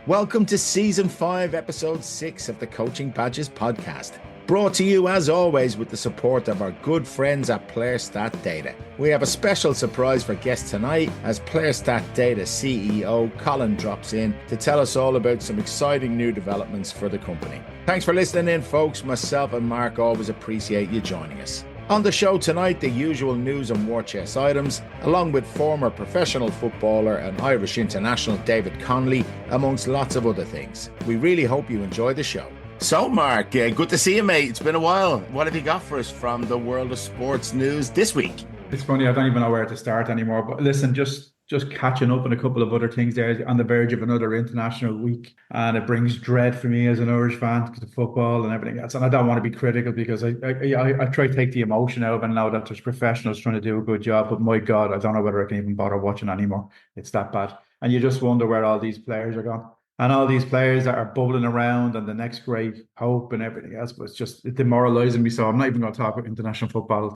Welcome to Season 5, Episode 6 of the Coaching Badges podcast. Brought to you, as always, with the support of our good friends at PlayerStat Data. We have a special surprise for guests tonight as PlayerStat Data CEO Colin drops in to tell us all about some exciting new developments for the company. Thanks for listening in, folks. Myself and Mark always appreciate you joining us. On the show tonight, the usual news and war chest items, along with former professional footballer and Irish international David Connolly, amongst lots of other things. We really hope you enjoy the show. So, Mark, good to see you, mate. It's been a while. What have you got for us from the world of sports news this week? It's funny, I don't even know where to start anymore. But listen, just catching up on a couple of other things there on the verge of another international week. And it brings dread for me as an Irish fan because of football and everything else. And I don't want to be critical because I try to take the emotion out of it and know that there's professionals trying to do a good job. But my God, I don't know whether I can even bother watching anymore. It's that bad. And you just wonder where all these players are gone. And all these players that are bubbling around and the next great hope and everything else, but it's demoralising me. So I'm not even going to talk about international football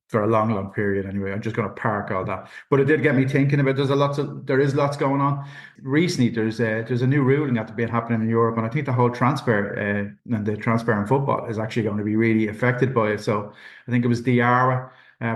for a long period anyway. I'm just going to park all that. But it did get me thinking about there is lots going on. Recently, there's a new ruling that's been happening in Europe, and I think the whole transfer and the transfer in football is actually going to be really affected by it. So I think it was Diarra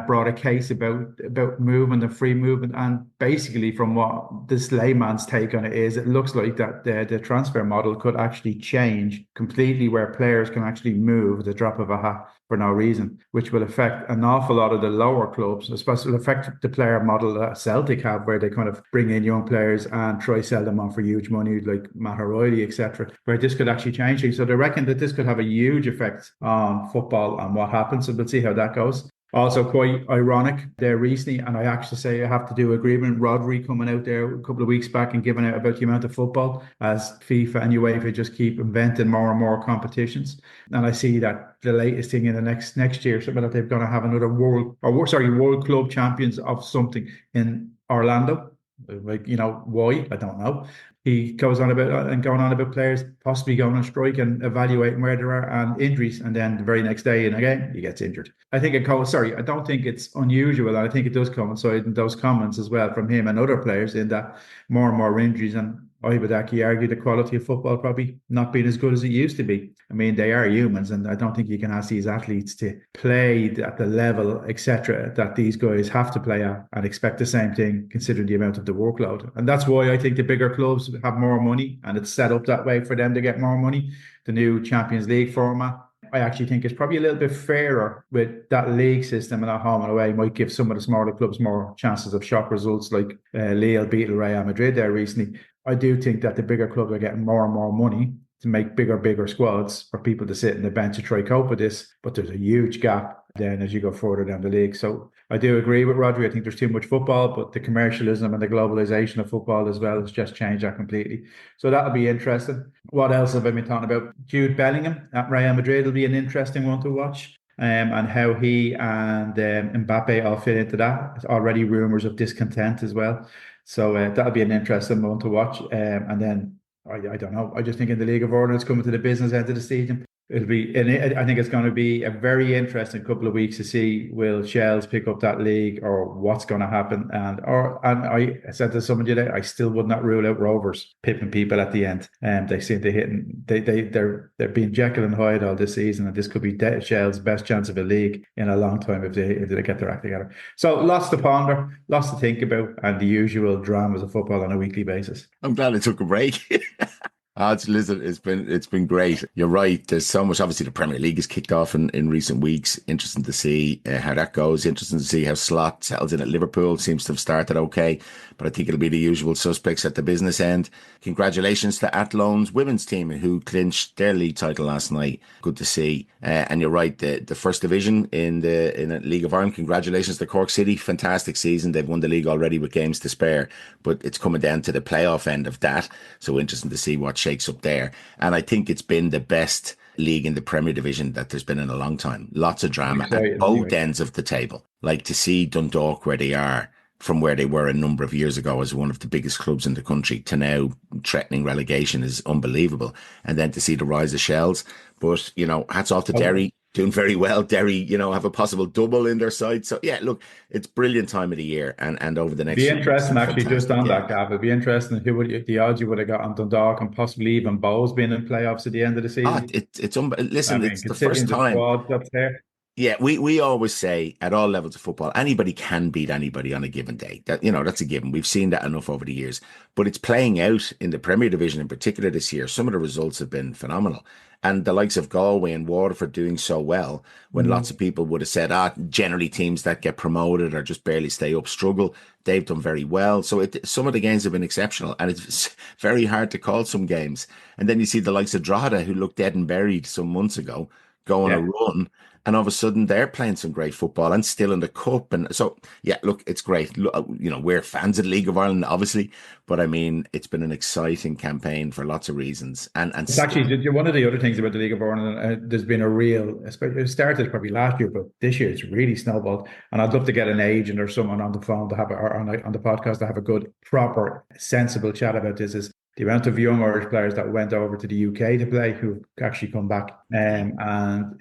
brought a case about movement and free movement, and basically from what this layman's take on it is, it looks like that the transfer model could actually change completely, where players can actually move at the drop of a hat for no reason, which will affect an awful lot of the lower clubs, especially will affect the player model that Celtic have, where they kind of bring in young players and try sell them on for huge money, like Matt O'Reilly, etc., where this could actually change things. So they reckon that this could have a huge effect on football and what happens. So we'll see how that goes. Also quite ironic there recently, and I actually say I have to do agreement, Rodri coming out there a couple of weeks back and giving out about the amount of football as FIFA and UEFA just keep inventing more and more competitions. And I see that the latest thing in the next year, something that they're going to have another world club champions of something in Orlando. Like, why? I don't know. He goes on about players possibly going on strike and evaluating where there are and injuries, and then the very next day in a game he gets injured. I don't think it's unusual, and I think it does coincide in those comments as well from him and other players in that more and more injuries. And I would actually argue the quality of football probably not being as good as it used to be. I mean, they are humans, and I don't think you can ask these athletes to play at the level, etc., that these guys have to play at and expect the same thing considering the amount of the workload. And that's why I think the bigger clubs have more money, and it's set up that way for them to get more money. The new Champions League format, I actually think it's probably a little bit fairer with that league system, and at home and away might give some of the smaller clubs more chances of shock results, like Lille beat Real Madrid there recently. I do think that the bigger clubs are getting more and more money to make bigger squads for people to sit in the bench to try cope with this. But there's a huge gap then as you go further down the league. So I do agree with Rodri. I think there's too much football, but the commercialism and the globalization of football as well has just changed that completely. So that'll be interesting. What else have I been talking about? Jude Bellingham at Real Madrid will be an interesting one to watch. And how he and Mbappe all fit into that. There's already rumours of discontent as well. So that'll be an interesting one to watch. And then, I don't know, I just think in the League of Ireland, it's coming to the business end of the season. I think it's going to be a very interesting couple of weeks to see will Shells pick up that league or what's going to happen. And I said to someone today, I still would not rule out Rovers pipping people at the end. And they seem to they're being Jekyll and Hyde all this season, and this could be Shells' best chance of a league in a long time if they get their act together. So lots to ponder, lots to think about, and the usual dramas of football on a weekly basis. I'm glad I took a break. Listen, it's been great. You're right. There's so much. Obviously, the Premier League has kicked off in recent weeks. Interesting to see how that goes. Interesting to see how Slot settles in at Liverpool. Seems to have started okay, but I think it'll be the usual suspects at the business end. Congratulations to Athlon's women's team who clinched their league title last night. Good to see. And you're right. The first division in the League of Ireland. Congratulations to Cork City. Fantastic season. They've won the league already with games to spare, but it's coming down to the playoff end of that. So interesting to see what shakes up there. And I think it's been the best league in the Premier Division that there's been in a long time. Lots of drama at both ends of the table. Like to see Dundalk where they are from where they were a number of years ago as one of the biggest clubs in the country to now threatening relegation is unbelievable. And then to see the rise of Shells. But, hats off to Derry. doing very well. Derry, have a possible double in their side. So yeah, look, it's brilliant time of the year, and over the next Be few weeks, interesting, actually, just fantastic. on Yeah. that, Gav. It'd be interesting the odds you would have got on Dundalk and possibly even Bows being in playoffs at the end of the Ah, season. I listen, mean, it's the first considering the time. squad that's there. Yeah, we always say at all levels of football, anybody can beat anybody on a given day. That's a given. We've seen that enough over the years. But it's playing out in the Premier Division in particular this year. Some of the results have been phenomenal. And the likes of Galway and Waterford doing so well, when lots of people would have said, generally teams that get promoted or just barely stay up struggle, they've done very well. So some of the games have been exceptional, and it's very hard to call some games. And then you see the likes of Drogheda, who looked dead and buried some months ago, go on a Yeah. run, and all of a sudden they're playing some great football and still in the cup. And so, yeah, look, it's great. Look, we're fans of the League of Ireland, obviously, but I mean, it's been an exciting campaign for lots of reasons. And It's actually one of the other things about the League of Ireland. There's been a real, especially it started probably last year, but this year it's really snowballed. And I'd love to get an agent or someone on the phone to have or on the podcast to have a good, proper, sensible chat about this. Is the amount of young Irish players that went over to the UK to play who actually come back. And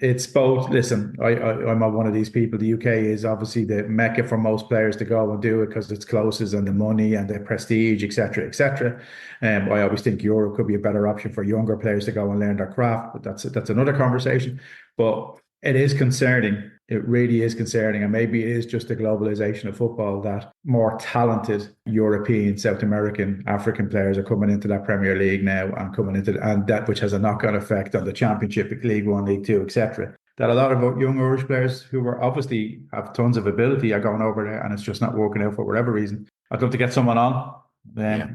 it's both. Listen, I'm one of these people. The UK is obviously the mecca for most players to go and do it because it's closest and the money and the prestige, etc., etc. I always think Europe could be a better option for younger players to go and learn their craft, but that's another conversation. But it is concerning. It really is concerning. And maybe it is just the globalization of football that more talented European, South American, African players are coming into that Premier League now and and that which has a knock-on effect on the Championship, League One, League Two, etc. That a lot of young Irish players who were obviously have tons of ability are going over there and it's just not working out for whatever reason. I'd love to get someone on, yeah,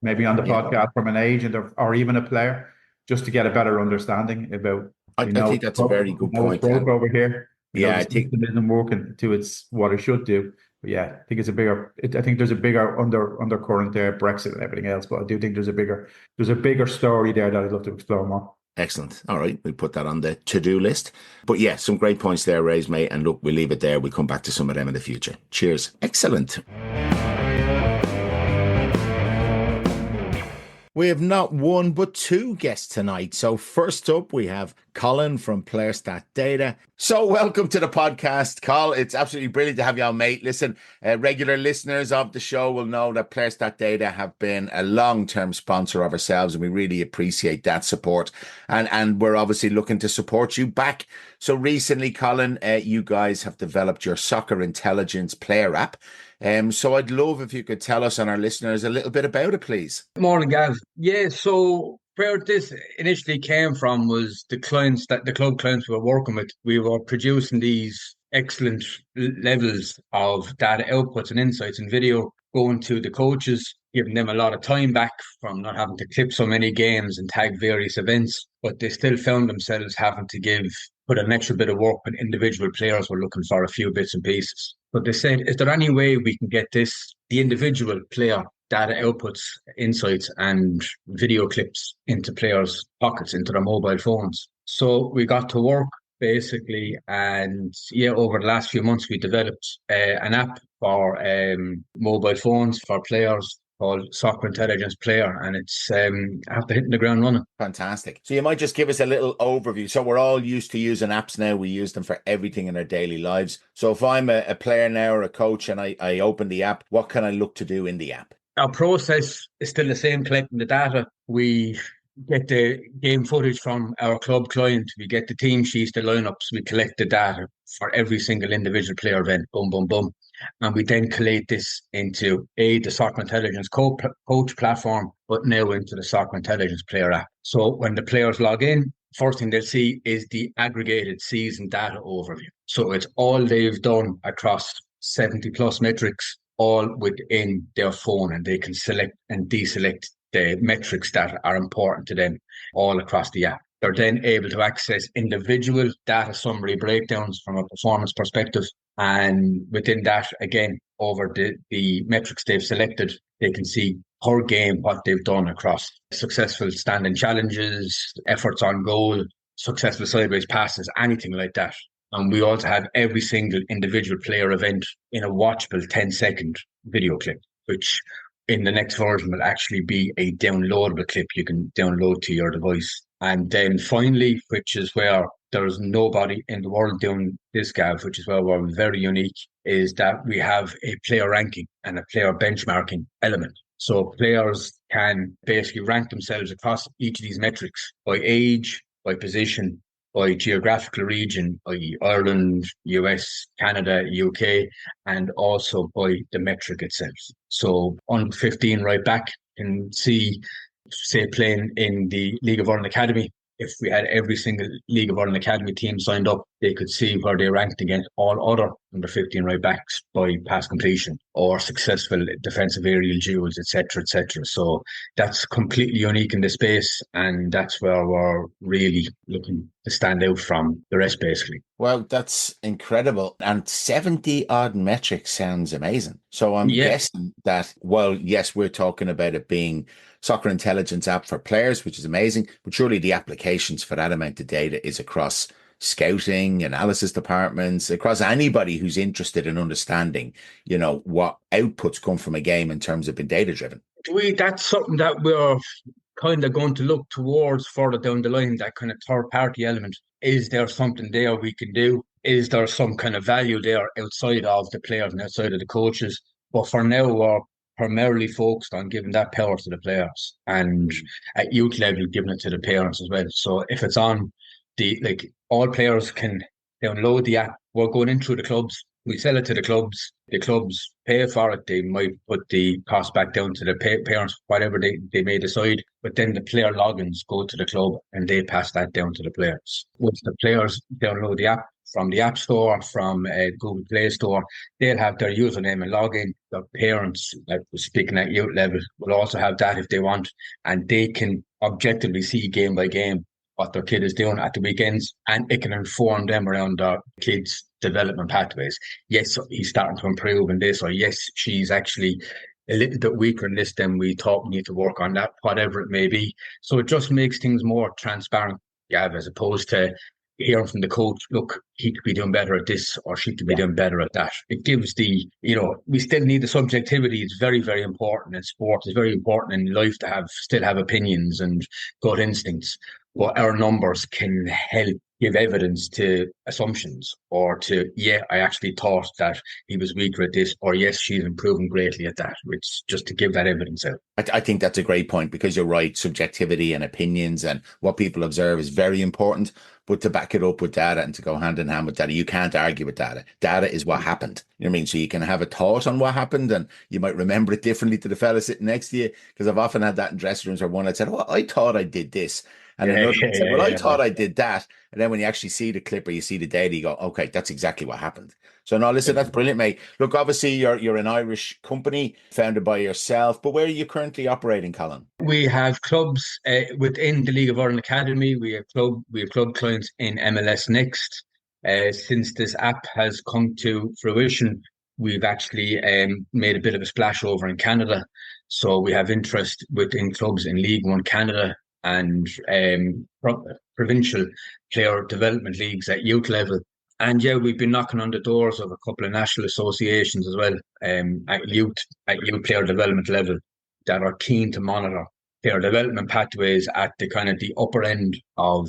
maybe on the yeah. podcast from an agent or even a player, just to get a better understanding about I think that's a very good it's point. broke over here. We know Yeah, the I think system isn't working to its what it should do. But yeah, I think I think there's a bigger undercurrent there, Brexit and everything else. But I do think there's a bigger story there that I'd love to explore more. excellent. All right, we'll put that on the to-do list. But yeah, some great points there raised, mate. And look, we'll leave it there. We'll come back to some of them in the future. Cheers. Excellent. We have not one but two guests tonight. So first up, we have Colin from PlayerStat Data. So welcome to the podcast, Col. It's absolutely brilliant to have you on, mate. Listen, regular listeners of the show will know that PlayerStat Data have been a long-term sponsor of ourselves, and we really appreciate that support. And we're obviously looking to support you back. So recently, Colin, you guys have developed your Soccer Intelligence Player app. So I'd love if you could tell us and our listeners a little bit about it, please. Morning, Gav. Yeah, so where this initially came from was the club clients we were working with. We were producing these excellent levels of data outputs and insights and video going to the coaches, giving them a lot of time back from not having to clip so many games and tag various events, but they still found themselves having to put an extra bit of work when individual players were looking for a few bits and pieces. But they said, is there any way we can get the individual player data outputs, insights, and video clips into players' pockets, into their mobile phones? So we got to work basically, and yeah, over the last few months, we developed an app for mobile phones for players called Soccer Intelligence Player, and it's after hitting the ground running. Fantastic. So you might just give us a little overview. So we're all used to using apps now. We use them for everything in our daily lives. So if I'm a player now or a coach and I open the app, what can I look to do in the app? Our process is still the same, collecting the data. We get the game footage from our club client. We get the team sheets, the lineups. We collect the data for every single individual player event. Boom, boom, boom. And we then collate this into the Soccer Intelligence coach platform, but now into the Soccer Intelligence Player app. So when the players log in, first thing they'll see is the aggregated season data overview. So it's all they've done across 70 plus metrics, all within their phone, and they can select and deselect the metrics that are important to them all across the app. They're then able to access individual data summary breakdowns from a performance perspective. And within that, again, over the metrics they've selected, they can see per game what they've done across successful standing challenges, efforts on goal, successful sideways passes, anything like that. And we also have every single individual player event in a watchable 10-second video clip, which in the next version will actually be a downloadable clip you can download to your device. And then finally, which is where there's nobody in the world doing this, Gav, which is where we're very unique, is that we have a player ranking and a player benchmarking element. So players can basically rank themselves across each of these metrics by age, by position, by geographical region, i.e. Ireland, US, Canada, UK, and also by the metric itself. So under 15 right back can see, say, playing in the League of Ireland Academy. If we had every single League of Ireland Academy team signed up, they could see where they ranked against all other under 15 right backs by pass completion or successful defensive aerial duels, etc., etc. So that's completely unique in the space, and that's where we're really looking to stand out from the rest, basically. Well, that's incredible. And 70 odd metrics sounds amazing. So I'm guessing that, well, yes, we're talking about it being soccer intelligence app for players, which is amazing, but surely the applications for that amount of data is across scouting, analysis departments, across anybody who's interested in understanding, what outputs come from a game in terms of being data driven. That's something that we're kind of going to look towards further down the line, that kind of third party element. Is there something there we can do? Is there some kind of value there outside of the players and outside of the coaches? But for now, we're primarily focused on giving that power to the players, and at youth level, giving it to the parents as well. So if it's on all players can download the app. We're going in through the clubs. We sell it to the clubs. The clubs pay for it. They might put the cost back down to the parents, whatever they may decide. But then the player logins go to the club and they pass that down to the players. Once the players download the app from the App Store, from Google Play Store, they'll have their username and login. Their parents, like speaking at youth level, will also have that if they want. And they can objectively see game by game what their kid is doing at the weekends, and it can inform them around their kids' development pathways. Yes, he's starting to improve in this, or yes, she's actually a little bit weaker in this than we thought. We need to work on that, whatever it may be. So it just makes things more transparent, as opposed to hearing from the coach, look, he could be doing better at this or she could be doing better at that. It gives we still need the subjectivity. It's very, very important in sport. It's very important in life to still have opinions and gut instincts. But our numbers can help give evidence to assumptions, or to, I actually thought that he was weaker at this, or yes, she's improving greatly at that, which just to give that evidence out. I think that's a great point, because you're right. Subjectivity and opinions and what people observe is very important, but to back it up with data and to go hand in hand with data, you can't argue with data. Data is what happened. You know what I mean? So you can have a thought on what happened and you might remember it differently to the fella sitting next to you, because I've often had that in dressing rooms where one had said, well, I thought I did this. And another said, well, I thought I did that. And then when you actually see the clip or you see the data, you go, okay, that's exactly what happened. So no, listen, that's brilliant, mate. Look, obviously you're an Irish company founded by yourself, but where are you currently operating, Colin? We have clubs within the League of Ireland Academy. We have club clients in MLS Next. Since this app has come to fruition, we've actually made a bit of a splash over in Canada. So we have interest within clubs in League One Canada and provincial player development leagues at youth level. And we've been knocking on the doors of a couple of national associations as well, at youth player development level, that are keen to monitor player development pathways at the kind of the upper end of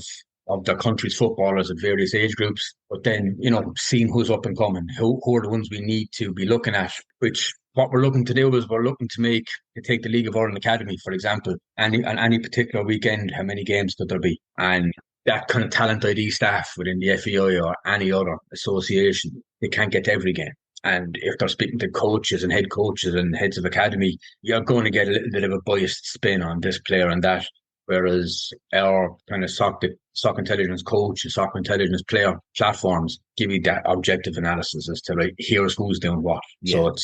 their country's footballers at various age groups. But then, seeing who's up and coming, who are the ones we need to be looking at, which what we're looking to do is we're looking to take the League of Ireland Academy, for example, on any particular weekend, how many games could there be? And that kind of talent ID staff within the FEI or any other association, they can't get to every game. And if they're speaking to coaches and head coaches and heads of academy, you're going to get a little bit of a biased spin on this player and that. Whereas our kind of soccer intelligence coach and soccer intelligence player platforms give you that objective analysis as to here's who's doing what. Yeah. So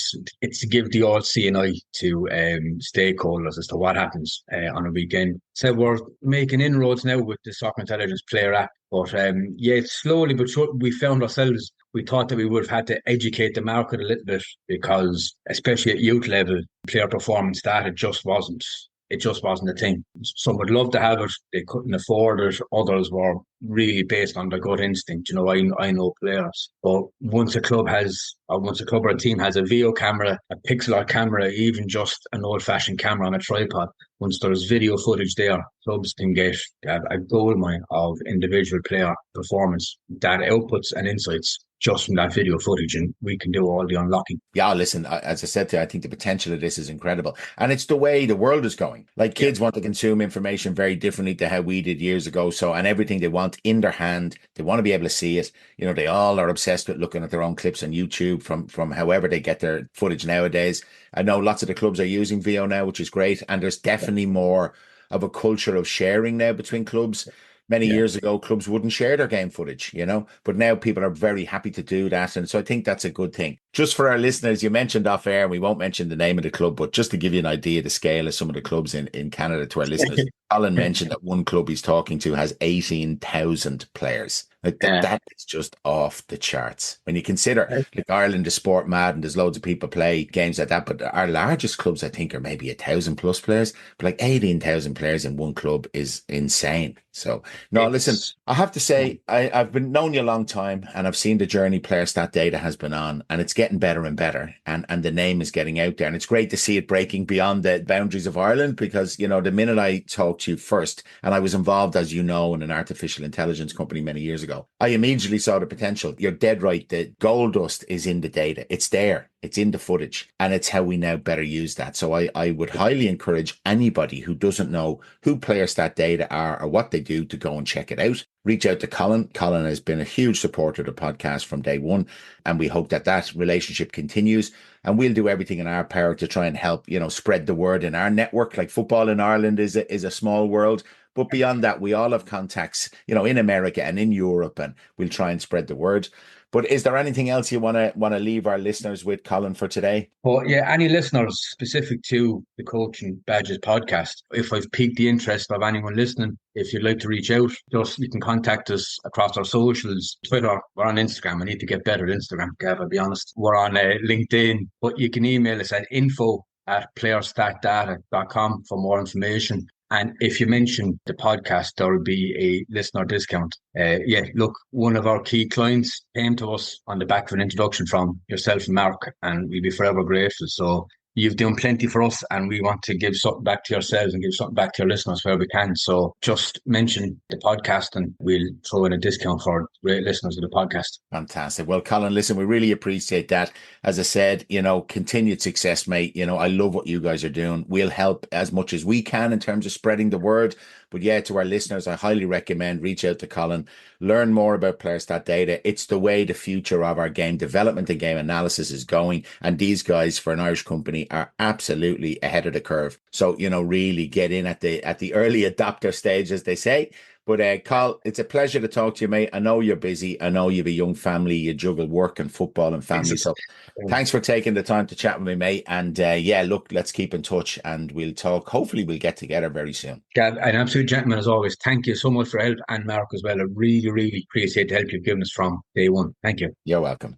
it's to give the all CNI to stakeholders as to what happens on a weekend. So we're making inroads now with the soccer intelligence player app, but slowly but surely we found ourselves. We thought that we would have had to educate the market a little bit, because especially at youth level, player performance data just wasn't it just wasn't a thing. Some would love to have it, they couldn't afford it. Others were really based on their gut instinct. I know players, but once a club or a team has a video camera, a pixel art camera, even just an old-fashioned camera on a tripod, once there's video footage there, clubs can get a goldmine of individual player performance, data outputs and insights just from that video footage, and we can do all the unlocking. Yeah, listen, as I said to you, I think the potential of this is incredible. And it's the way the world is going. Like, kids want to consume information very differently to how we did years ago. So, and everything they want in their hand, they want to be able to see it. They all are obsessed with looking at their own clips on YouTube from however they get their footage nowadays. I know lots of the clubs are using VO now, which is great. And there's definitely more of a culture of sharing now between clubs. Many years ago, clubs wouldn't share their game footage, but now people are very happy to do that. And so I think that's a good thing. Just for our listeners, you mentioned off air, and we won't mention the name of the club, but just to give you an idea of the scale of some of the clubs in Canada to our listeners, Colin mentioned that one club he's talking to has 18,000 players. That is just off the charts. When you consider, like, Ireland is sport mad and there's loads of people play games like that, but our largest clubs, I think, are maybe 1,000 plus players. But like 18,000 players in one club is insane. So, no, listen, I have to say, I've been known you a long time, and I've seen the journey PlayerStat Data has been on, and it's getting better and better, and the name is getting out there. And it's great to see it breaking beyond the boundaries of Ireland, because, the minute I talked to you first, and I was involved, as you know, in an artificial intelligence company many years ago, I immediately saw the potential. You're dead right. The gold dust is in the data. It's there. It's in the footage, and it's how we now better use that. So I would highly encourage anybody who doesn't know who PlayerStat Data are or what they do to go and check it out. Reach out to Colin. Colin has been a huge supporter of the podcast from day one, and we hope that relationship continues. And we'll do everything in our power to try and help, spread the word in our network. Like, football in Ireland is a small world. But beyond that, we all have contacts, in America and in Europe, and we'll try and spread the word. But is there anything else you want to leave our listeners with, Colin, for today? Well, yeah, any listeners specific to the Coaching Badges podcast, if I've piqued the interest of anyone listening, if you'd like to reach out, you can contact us across our socials. Twitter, we're on Instagram. I need to get better at Instagram, Gav, I'll be honest. We're on LinkedIn, but you can email us at info@playerstatdata.com for more information. And if you mention the podcast, there will be a listener discount. Look, one of our key clients came to us on the back of an introduction from yourself and Mark, and we'll be forever grateful. So you've done plenty for us, and we want to give something back to yourselves and give something back to your listeners where we can. So just mention the podcast and we'll throw in a discount for great listeners of the podcast. Fantastic. Well, Colin, listen, we really appreciate that. As I said, continued success, mate. I love what you guys are doing. We'll help as much as we can in terms of spreading the word. But yeah, to our listeners, I highly recommend reach out to Colin, learn more about PlayerStat Data. It's the way the future of our game development and game analysis is going. And these guys, for an Irish company, are absolutely ahead of the curve. So, really get in at the early adopter stage, as they say. But Carl, it's a pleasure to talk to you, mate. I know you're busy. I know you have a young family. You juggle work and football and family. So thanks for taking the time to chat with me, mate. And look, let's keep in touch and we'll talk. Hopefully we'll get together very soon. Gav, an absolute gentleman as always. Thank you so much for help, and Mark as well. I really, really appreciate the help you've given us from day one. Thank you. You're welcome.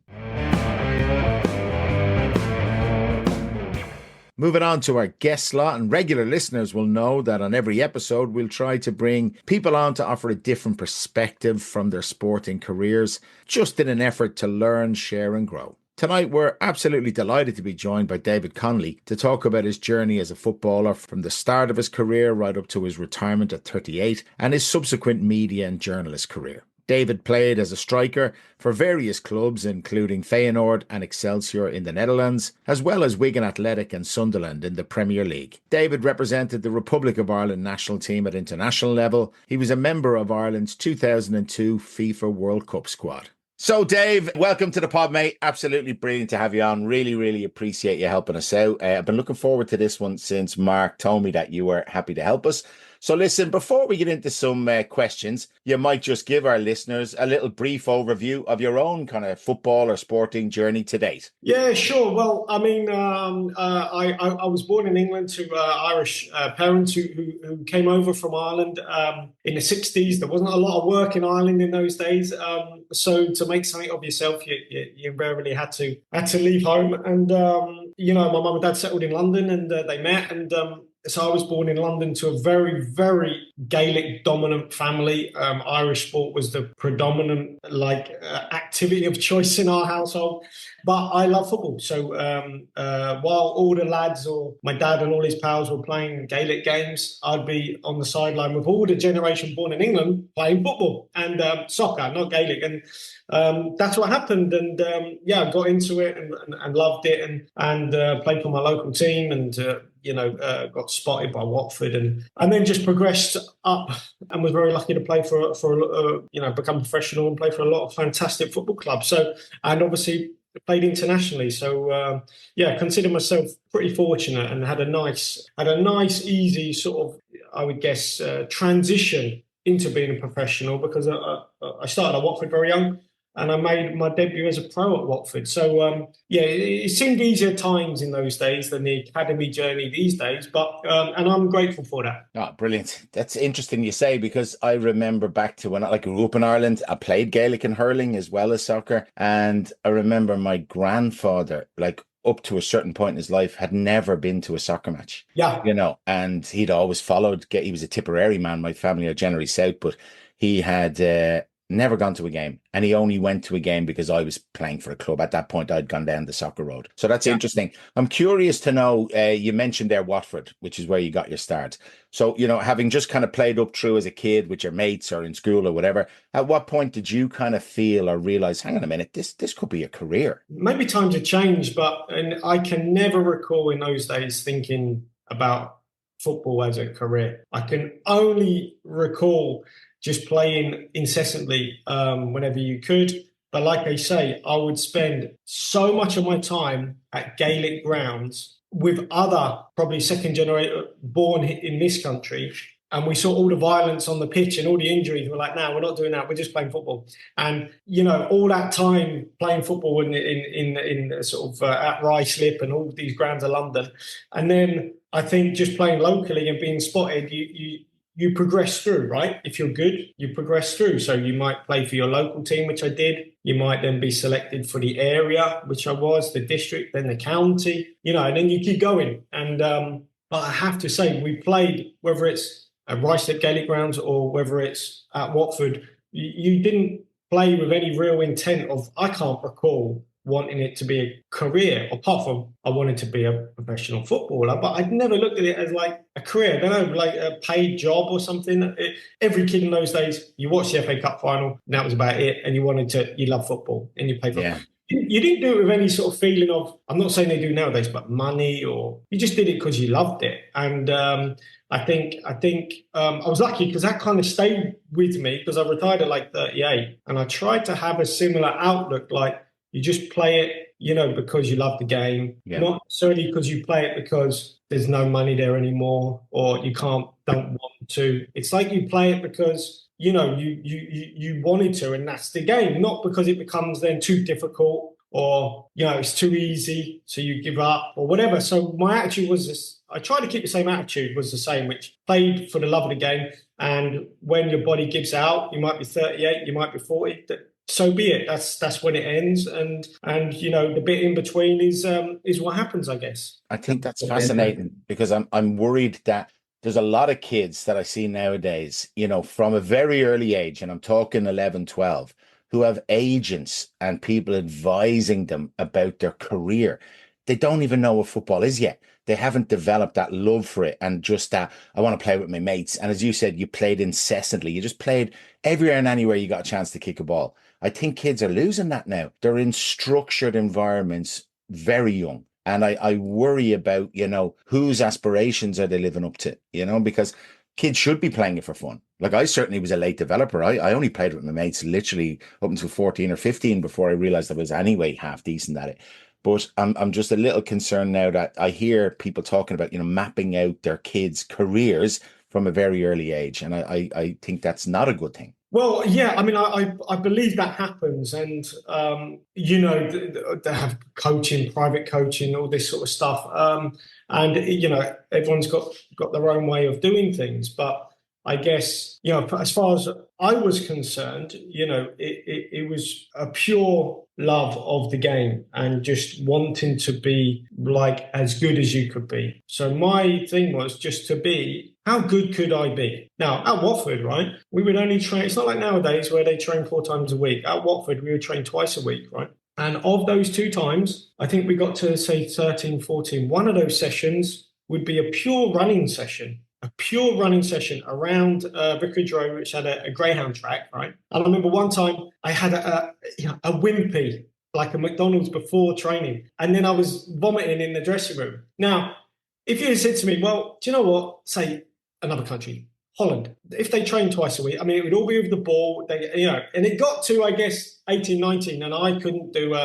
Moving on to our guest slot, and regular listeners will know that on every episode, we'll try to bring people on to offer a different perspective from their sporting careers, just in an effort to learn, share and grow. Tonight, we're absolutely delighted to be joined by David Connolly to talk about his journey as a footballer from the start of his career right up to his retirement at 38 and his subsequent media and journalist career. David played as a striker for various clubs, including Feyenoord and Excelsior in the Netherlands, as well as Wigan Athletic and Sunderland in the Premier League. David represented the Republic of Ireland national team at international level. He was a member of Ireland's 2002 FIFA World Cup squad. So, Dave, welcome to the pod, mate. Absolutely brilliant to have you on. Really, really appreciate you helping us out. I've been looking forward to this one since Mark told me that you were happy to help us. So listen, before we get into some questions, you might just give our listeners a little brief overview of your own kind of football or sporting journey to date. Yeah, sure. Well, I mean, I was born in England to Irish parents who came over from Ireland in the 60s. There wasn't a lot of work in Ireland in those days. So to make something of yourself, you invariably had to leave home. And, my mum and dad settled in London and they met. And So I was born in London to a very, very Gaelic dominant family. Irish sport was the predominant activity of choice in our household. But I love football. So while all the lads or my dad and all his pals were playing Gaelic games, I'd be on the sideline with all the generation born in England playing football and soccer, not Gaelic. And that's what happened. And I got into it and loved it and played for my local team and got spotted by Watford and then just progressed up and was very lucky to play for become professional and play for a lot of fantastic football clubs. So, and obviously played internationally. So, consider myself pretty fortunate and had a nice, easy sort of, I would guess, transition into being a professional because I started at Watford very young. And I made my debut as a pro at Watford. So, it seemed easier times in those days than the academy journey these days. But and I'm grateful for that. Oh, brilliant. That's interesting you say, because I remember back to when I grew up in Ireland. I played Gaelic and hurling as well as soccer. And I remember my grandfather, up to a certain point in his life, had never been to a soccer match. Yeah. And he'd always followed. He was a Tipperary man. My family are generally south, but he had never gone to a game, and he only went to a game because I was playing for a club. At that point, I'd gone down the soccer road. So that's interesting. I'm curious to know, you mentioned there Watford, which is where you got your start. So, having just kind of played up through as a kid with your mates or in school or whatever, at what point did you kind of feel or realize, hang on a minute, this could be a career? Maybe times have changed, and I can never recall in those days thinking about football as a career. I can only recall just playing incessantly whenever you could. But like I say, I would spend so much of my time at Gaelic grounds with other, probably second generation born in this country. And we saw all the violence on the pitch and all the injuries. We're like, no, we're not doing that. We're just playing football. And, all that time playing football in sort of at Ruislip and all these grounds of London. And then I think just playing locally and being spotted, you progress through, right? If you're good, you progress through. So you might play for your local team, which I did. You might then be selected for the area, which I was, the district, then the county, and then you keep going. And but I have to say, we played, whether it's at Ruislip Gaelic grounds or whether it's at Watford, you didn't play with any real intent of, I can't recall wanting it to be a career, apart from I wanted to be a professional footballer, but I'd never looked at it as like a career. I don't know, like a paid job or something. Every kid in those days, you watched the FA Cup final, and that was about it, and you love football, and you played football. Yeah. You didn't do it with any sort of feeling of, I'm not saying they do nowadays, but money, or you just did it because you loved it. And I think I was lucky because that kind of stayed with me because I retired at like 38, and I tried to have a similar outlook, like, you just play it, because you love the game, not necessarily because you play it because there's no money there anymore or you don't want to. It's like you play it because, you wanted to, and that's the game, not because it becomes then too difficult or, it's too easy, so you give up or whatever. So my attitude was this. I tried to keep the same attitude, was the same, which played for the love of the game. And when your body gives out, you might be 38, you might be 40, so be it. That's when it ends, and the bit in between is what happens, I guess. I think that's fascinating because I'm worried that there's a lot of kids that I see nowadays, from a very early age, and I'm talking 11, 12, who have agents and people advising them about their career. They don't even know what football is yet. They haven't developed that love for it and just that, I want to play with my mates. And as you said, you played incessantly. You just played everywhere and anywhere you got a chance to kick a ball. I think kids are losing that now. They're in structured environments very young. And I worry about, whose aspirations are they living up to, because kids should be playing it for fun. Like, I certainly was a late developer. I only played with my mates literally up until 14 or 15 before I realized I was anyway half decent at it. But I'm just a little concerned now that I hear people talking about, mapping out their kids' careers from a very early age. And I think that's not a good thing. Well, yeah, I mean, I believe that happens. And, they have coaching, private coaching, all this sort of stuff. And, everyone's got their own way of doing things. But I guess, as far as I was concerned, it was a pure love of the game and just wanting to be like as good as you could be. So my thing was just to be, how good could I be? Now, at Watford, right, we would only train, it's not like nowadays where they train 4 times a week. At Watford, we would train twice a week, right? And of those 2 times, I think we got to say 13, 14. One of those sessions would be a pure running session around Vicarage Road, which had a greyhound track, right? And I remember one time I had a wimpy, like a McDonald's before training, and then I was vomiting in the dressing room. Now, if you had said to me, well, do you know what? Say another country, Holland, if they train twice a week, I mean, it would all be with the ball, and it got to, I guess, 18, 19, and I couldn't do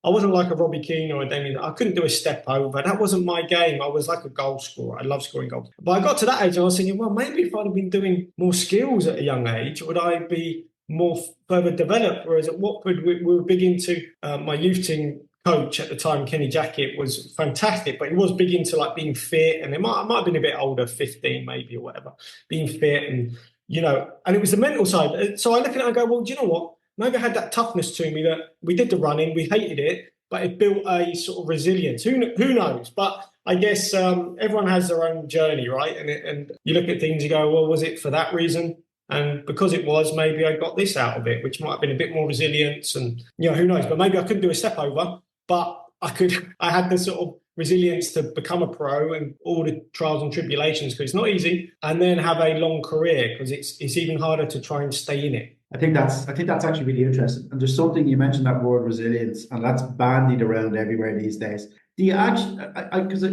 I wasn't like a Robbie Keane or a Damien. I couldn't do a step over. That wasn't my game. I was like a goal scorer. I love scoring goals. But I got to that age and I was thinking, well, maybe if I'd have been doing more skills at a young age, would I be more further developed? Whereas at Watford, we were big into my youth team coach at the time, Kenny Jackett, was fantastic, but he was big into like being fit. And I might have been a bit older, 15 maybe or whatever, being fit and, and it was the mental side. So I look at it and I go, well, do you know what? Maybe I had that toughness to me that we did the running, we hated it, but it built a sort of resilience. Who knows? But I guess everyone has their own journey, right? And you look at things, you go, well, was it for that reason? And because it was, maybe I got this out of it, which might have been a bit more resilience. And who knows? But maybe I couldn't do a step over, but I had the sort of resilience to become a pro and all the trials and tribulations, because it's not easy, and then have a long career, because it's even harder to try and stay in it. I think that's actually really interesting. And there's something, you mentioned that word resilience, and that's bandied around everywhere these days. Do you actually, because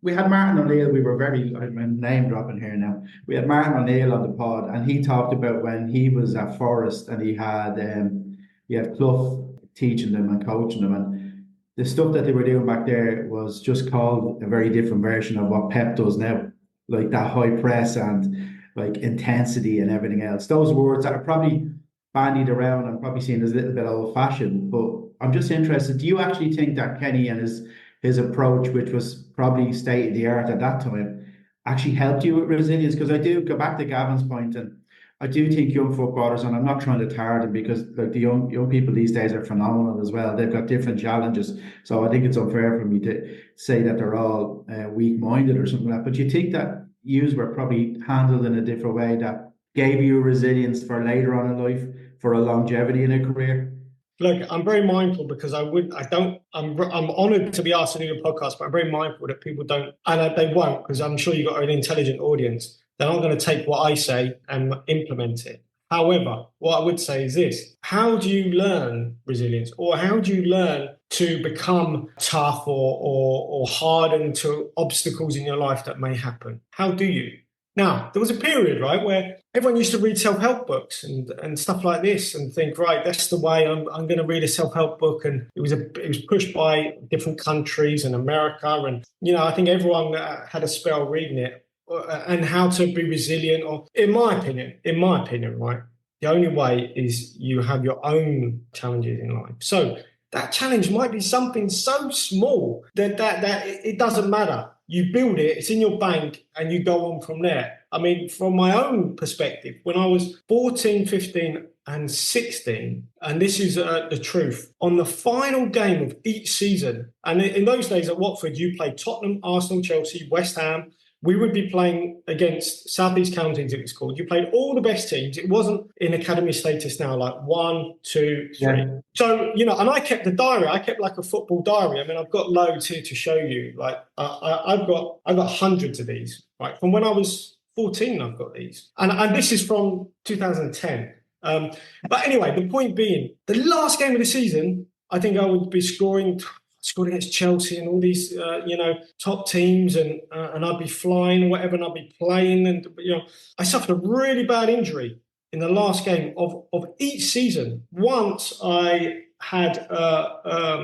we had Martin O'Neill, I'm name dropping here now. We had Martin O'Neill on the pod, and he talked about when he was at Forest and he had Clough teaching them and coaching them, and the stuff that they were doing back there was just called a very different version of what Pep does now, like that high press and like intensity and everything else. Those words that are probably bandied around and probably seen as a little bit old-fashioned, but I'm just interested, do you actually think that Kenny and his approach, which was probably state-of-the-art at that time, actually helped you with resilience? Because I do go back to Gavin's point, and I do think young footballers, and I'm not trying to tar them, because like the young people these days are phenomenal as well. They've got different challenges, so I think it's unfair for me to say that they're all weak-minded or something like that. But you think that yous were probably handled in a different way that gave you resilience for later on in life, for a longevity in a career? Look, I'm very mindful, because I'm honoured to be asked to do a podcast, but I'm very mindful that people don't, and they won't, because I'm sure you've got an intelligent audience. They're not going to take what I say and implement it. However, what I would say is this: how do you learn resilience, or how do you learn to become tough or hardened to obstacles in your life that may happen? How do you? Now, there was a period, right, where everyone used to read self-help books and stuff like this and think, right, that's the way I'm going to read a self-help book. And it was pushed by different countries and America. And, I think everyone had a spell reading it, and how to be resilient. Or in my opinion, right, the only way is you have your own challenges in life. So that challenge might be something so small that it doesn't matter. You build it, it's in your bank, and you go on from there. I mean, from my own perspective, when I was 14, 15 and 16, and this is the truth, on the final game of each season, and in those days at Watford, you played Tottenham, Arsenal, Chelsea, West Ham. We would be playing against South East Counties, it was called. You played all the best teams. It wasn't in academy status now, like 1, 2, 3. Yeah. So, and I kept the diary. I kept like a football diary. I mean, I've got loads here to show you. Like I've got hundreds of these, right? From when I was 14, I've got these. And this is from 2010. But anyway, the point being, the last game of the season, I think I would be scored against Chelsea and all these, top teams, and I'd be flying or whatever, and I'd be playing, and I suffered a really bad injury in the last game of each season. Once I had a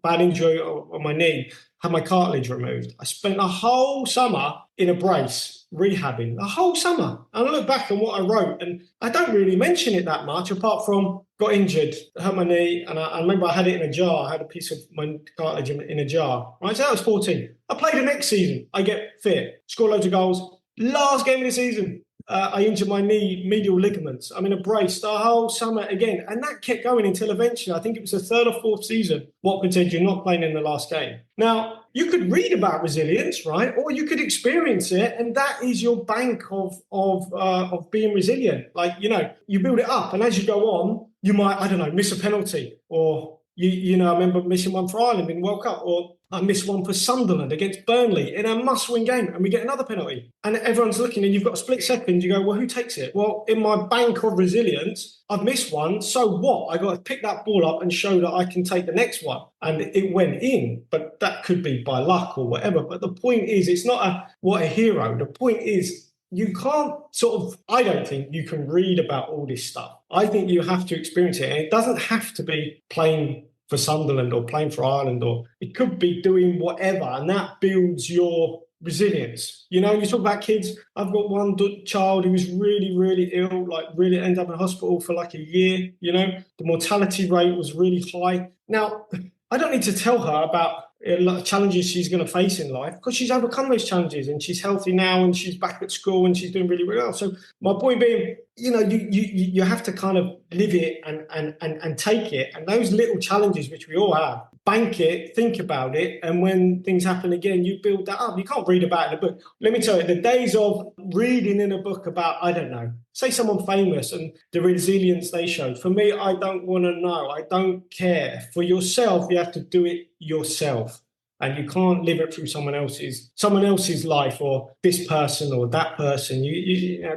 bad injury on my knee, had my cartilage removed. I spent the whole summer in a brace, rehabbing, the whole summer. And I look back on what I wrote, and I don't really mention it that much, apart from got injured, hurt my knee, and I remember I had it in a jar. I had a piece of my cartilage in a jar. Right, so that was 14. I played the next season. I get fit, score loads of goals. Last game of the season, I injured my knee medial ligaments. I'm in a brace the whole summer again. And that kept going until eventually, I think it was the third or fourth season, Watford said, you're not playing in the last game. Now, you could read about resilience, right? Or you could experience it. And that is your bank of being resilient. Like, you build it up. And as you go on, you might, I don't know, miss a penalty. Or, I remember missing one for Ireland in World Cup. Or I missed one for Sunderland against Burnley in a must-win game, and we get another penalty. And everyone's looking, and you've got a split second. You go, well, who takes it? Well, in my bank of resilience, I've missed one. So what? I got to pick that ball up and show that I can take the next one. And it went in, but that could be by luck or whatever. But the point is, it's not what a hero. The point is, you can't I don't think you can read about all this stuff. I think you have to experience it. And it doesn't have to be playing for Sunderland or playing for Ireland, or it could be doing whatever, and that builds your resilience. You talk about kids. I've got one child who was really, really ill, like really ended up in hospital for like a year. The mortality rate was really high. Now, I don't need to tell her about a lot of challenges she's going to face in life, because she's overcome those challenges and she's healthy now and she's back at school and she's doing really, really well. So my point being, you have to kind of live it and take it. And those little challenges, which we all have, bank it, think about it. And when things happen again, you build that up. You can't read about it in a book. Let me tell you, the days of reading in a book about, I don't know, say someone famous and the resilience they showed. For me, I don't want to know. I don't care. For yourself, you have to do it yourself. And you can't live it through someone else's life, or this person or that person.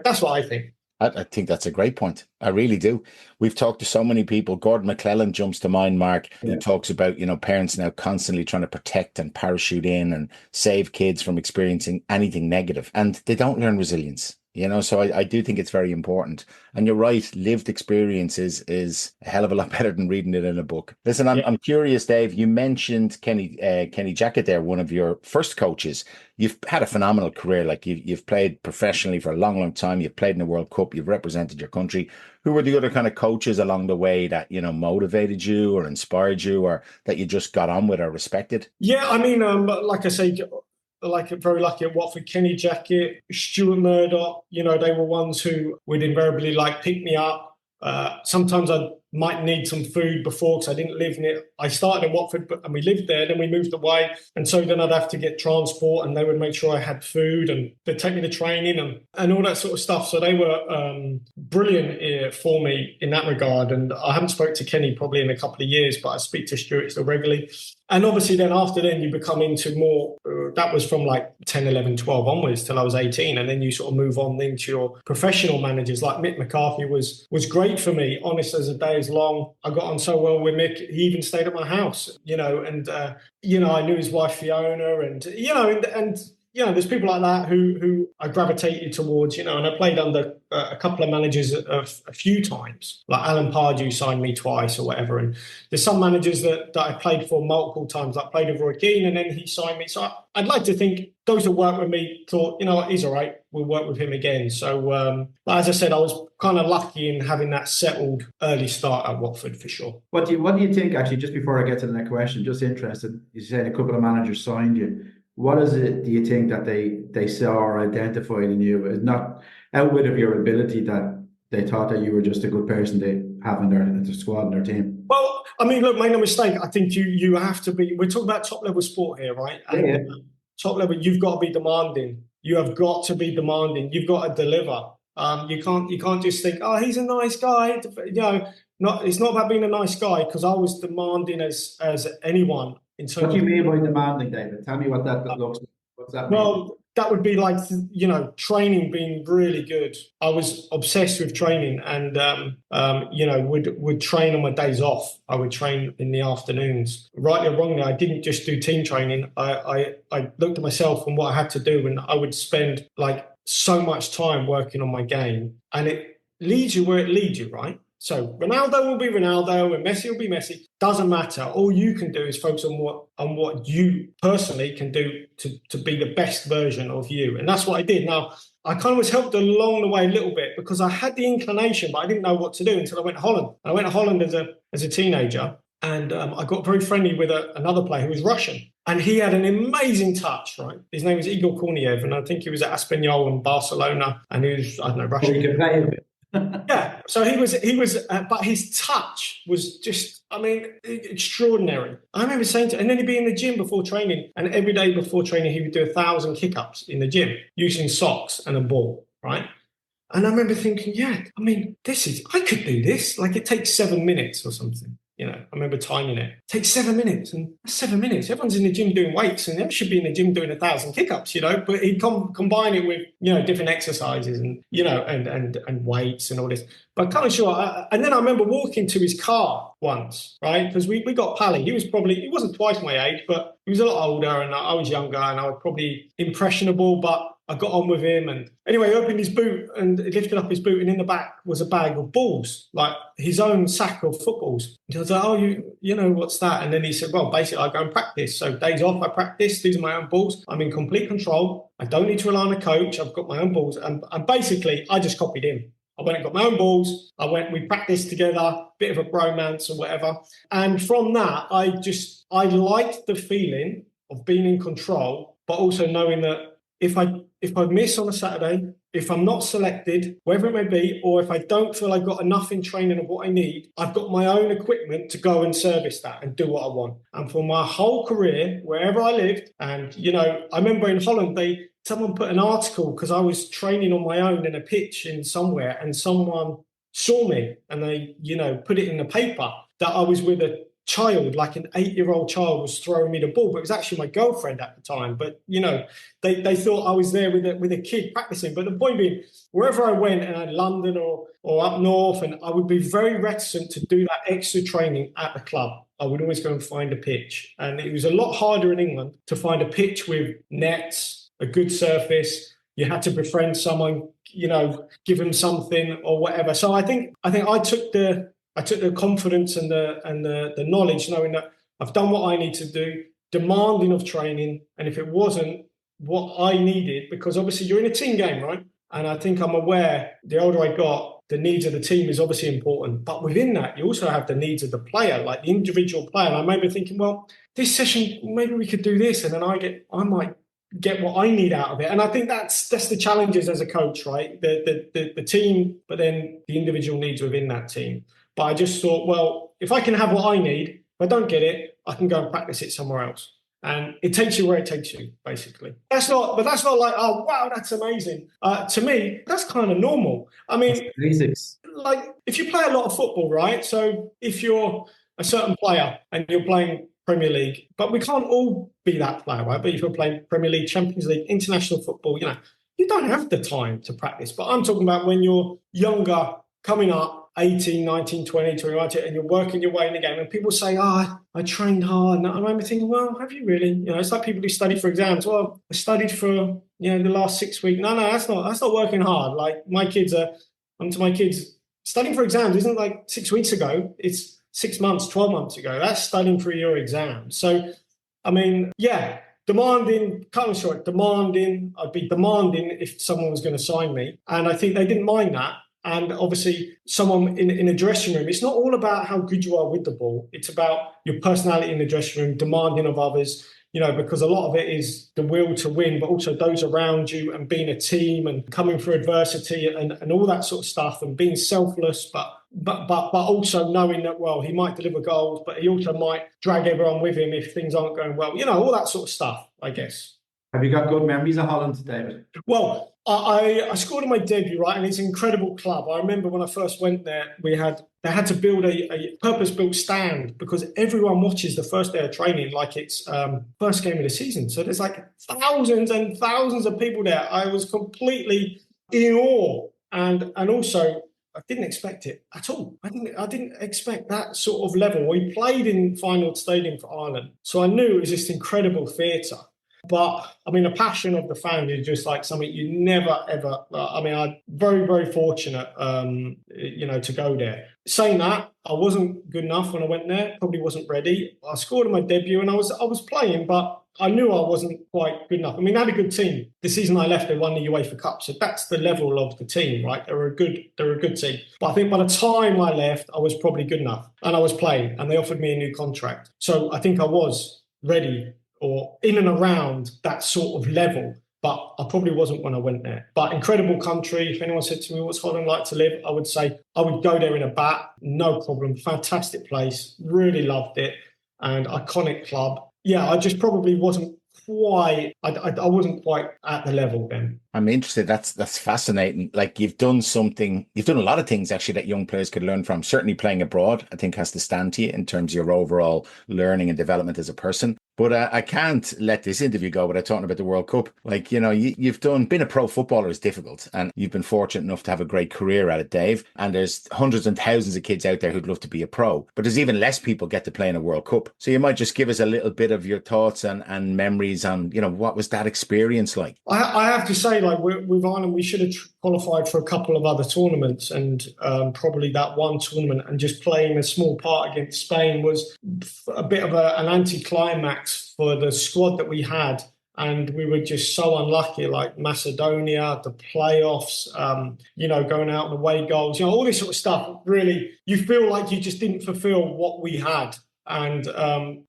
That's what I think. I think that's a great point. I really do. We've talked to so many people. Gordon McClellan jumps to mind, Mark, who talks about, parents now constantly trying to protect and parachute in and save kids from experiencing anything negative. And they don't learn resilience. So I do think it's very important. And you're right, lived experience is a hell of a lot better than reading it in a book. Listen, I'm curious, Dave, you mentioned Kenny Jackett there, one of your first coaches. You've had a phenomenal career. Like you've played professionally for a long, long time. You've played in the World Cup. You've represented your country. Who were the other kind of coaches along the way that, motivated you or inspired you, or that you just got on with or respected? Yeah, I mean, like I say, very lucky at Watford, Kenny Jackett, Stuart Murdoch, they were ones who would invariably pick me up. Sometimes I might need some food before, because I didn't live near. I started in Watford, and we lived there. Then we moved away, and so then I'd have to get transport, and they would make sure I had food, and they'd take me to training and all that sort of stuff. So they were brilliant for me in that regard. And I haven't spoke to Kenny probably in a couple of years, but I speak to Stuart still regularly. And obviously then after then you become into more, that was from 10, 11, 12 onwards till I was 18. And then you sort of move on into your professional managers. Like Mick McCarthy was great for me, honest as the day is long. I got on so well with Mick, he even stayed at my house, and I knew his wife Fiona, and there's people like that who I gravitated towards, and I played under a couple of managers a few times, like Alan Pardew signed me twice or whatever. And there's some managers that I played for multiple times. I played with Roy Keane and then he signed me. So I'd like to think those that worked with me thought, he's all right, we'll work with him again. So as I said, I was kind of lucky in having that settled early start at Watford for sure. What do you think, actually, just before I get to the next question, just interested, you said a couple of managers signed you. What is it, do you think, that they saw or identified in you? Is not outwit of your ability, that they thought that you were just a good person to have in their squad and their team? Well, I mean, look, make no mistake. I think you have to be. We're talking about top level sport here, right? And top level, you've got to be demanding. You have got to be demanding. You've got to deliver. You can't just think, oh, he's a nice guy. It's not about being a nice guy, because I was demanding as anyone. What do you mean by demanding, David? Tell me what that looks like. What's that mean? Well, that would be like, training being really good. I was obsessed with training, and would train on my days off. I would train in the afternoons. Rightly or wrongly, I didn't just do team training. I looked at myself and what I had to do, and I would spend so much time working on my game, and it leads you where it leads you, right? So Ronaldo will be Ronaldo and Messi will be Messi. Doesn't matter. All you can do is focus on what you personally can do to be the best version of you. And that's what I did. Now, I kind of was helped along the way a little bit, because I had the inclination, but I didn't know what to do until I went to Holland. I went to Holland as a teenager, and I got very friendly with another player who was Russian. And he had an amazing touch, right? His name was Igor Korniev, and I think he was at Espanyol in Barcelona, and he was, I don't know, Russian. He could play a bit. Yeah, so he was, but his touch was just, I mean, extraordinary. I remember saying and then he'd be in the gym before training, and every day before training, he would do 1,000 kick-ups in the gym using socks and a ball, right? And I remember thinking, yeah, I mean, I could do this. Like, it takes 7 minutes or something. You know, I remember timing it. It takes 7 minutes, and that's 7 minutes. Everyone's in the gym doing weights, and they should be in the gym doing 1,000 kick-ups, you know. But he'd combine it with, you know, different exercises and, you know, and weights and all this. But kind of sure. And then I remember walking to his car once, right? Because we got Pally. He wasn't twice my age, but he was a lot older, and I was younger, and I was probably impressionable, but I got on with him. And anyway, he opened his boot and he lifted up his boot, and in the back was a bag of balls, like his own sack of footballs. And I was like, oh, you know, what's that? And then he said, well, basically, I go and practice. So days off, I practice. These are my own balls. I'm in complete control. I don't need to rely on a coach. I've got my own balls. And basically, I just copied him. I went and got my own balls. We practiced together, bit of a bromance or whatever. And from that, I liked the feeling of being in control, but also knowing that if I miss on a Saturday, if I'm not selected, wherever it may be, or if I don't feel I got enough in training of what I need, I've got my own equipment to go and service that and do what I want. And for my whole career, wherever I lived, and, you know, I remember in Holland, someone put an article, because I was training on my own in a pitch in somewhere, and someone saw me and they, you know, put it in the paper that I was with a child, like an 8-year-old child was throwing me the ball, but it was actually my girlfriend at the time. But, you know, they thought I was there with a kid practicing. But the point being, wherever I went, in London or up north, and I would be very reticent to do that extra training at the club. I would always go and find a pitch. And it was a lot harder in England to find a pitch with nets, a good surface. You had to befriend someone, you know, give them something or whatever. So I think I took the confidence and the knowledge, knowing that I've done what I need to do, demanding of training. And if it wasn't what I needed, because obviously you're in a team game, right? And I think I'm aware the older I got, the needs of the team is obviously important. But within that, you also have the needs of the player, like the individual player. And I remember thinking, well, this session, maybe we could do this. And then I might get what I need out of it. And I think that's the challenges as a coach, right? The team, but then the individual needs within that team. But I just thought, well, if I can have what I need, if I don't get it, I can go and practice it somewhere else. And it takes you where it takes you, basically. That's not like, oh, wow, that's amazing. To me, that's kind of normal. I mean, basics. Like, if you play a lot of football, right? So if you're a certain player and you're playing Premier League, but we can't all be that player, right? But if you're playing Premier League, Champions League, international football, you know, you don't have the time to practice. But I'm talking about when you're younger, coming up, 18, 19, 20, 21, and you're working your way in the game, and people say, I trained hard. And I remember thinking, well, have you really? You know, it's like people who study for exams. Well, I studied for, you know, the last 6 weeks. No, that's not working hard. Like, my kids, studying for exams isn't like 6 weeks ago. It's 6 months, 12 months ago. That's studying for your exam. So, I mean, yeah, demanding. I'd be demanding if someone was going to sign me. And I think they didn't mind that. And obviously, someone in a dressing room, it's not all about how good you are with the ball. It's about your personality in the dressing room, demanding of others, you know, because a lot of it is the will to win, but also those around you and being a team and coming through adversity and all that sort of stuff, and being selfless, but also knowing that, well, he might deliver goals, but he also might drag everyone with him if things aren't going well. You know, all that sort of stuff, I guess. Have you got good memories of Holland, David? Well, I scored in my debut, right? And it's an incredible club. I remember when I first went there, they had to build a purpose-built stand because everyone watches the first day of training like it's first game of the season. So there's like thousands and thousands of people there. I was completely in awe. And also, I didn't expect it at all. I didn't expect that sort of level. We played in Feyenoord Stadium for Ireland. So I knew it was this incredible theatre. But, I mean, the passion of the fans is just like something you never, ever... I mean, I'm very, very fortunate, you know, to go there. Saying that, I wasn't good enough when I went there. Probably wasn't ready. I scored in my debut and I was playing, but I knew I wasn't quite good enough. I mean, I had a good team. The season I left, they won the UEFA Cup. So that's the level of the team, right? They were a good team. But I think by the time I left, I was probably good enough. And I was playing and they offered me a new contract. So I think I was ready or in and around that sort of level. But I probably wasn't when I went there. But incredible country. If anyone said to me, what's Holland like to live? I would say I would go there in a bat. No problem. Fantastic place. Really loved it. And iconic club. Yeah, I just probably wasn't quite, I wasn't quite at the level then. I'm interested. That's fascinating. Like you've done a lot of things actually that young players could learn from. Certainly playing abroad, I think has to stand to you in terms of your overall learning and development as a person. But I can't let this interview go without talking about the World Cup. Like, you've being a pro footballer is difficult, and you've been fortunate enough to have a great career at it, Dave. And there's hundreds and thousands of kids out there who'd love to be a pro, but there's even less people get to play in a World Cup. So you might just give us a little bit of your thoughts and memories on, what was that experience like? I have to say, like with Ireland, we should have qualified for a couple of other tournaments, and probably that one tournament, and just playing a small part against Spain was a bit of an anticlimax for the squad that we had. And we were just so unlucky, like Macedonia, the playoffs, going out on away goals, all this sort of stuff. Really, you feel like you just didn't fulfill what we had. And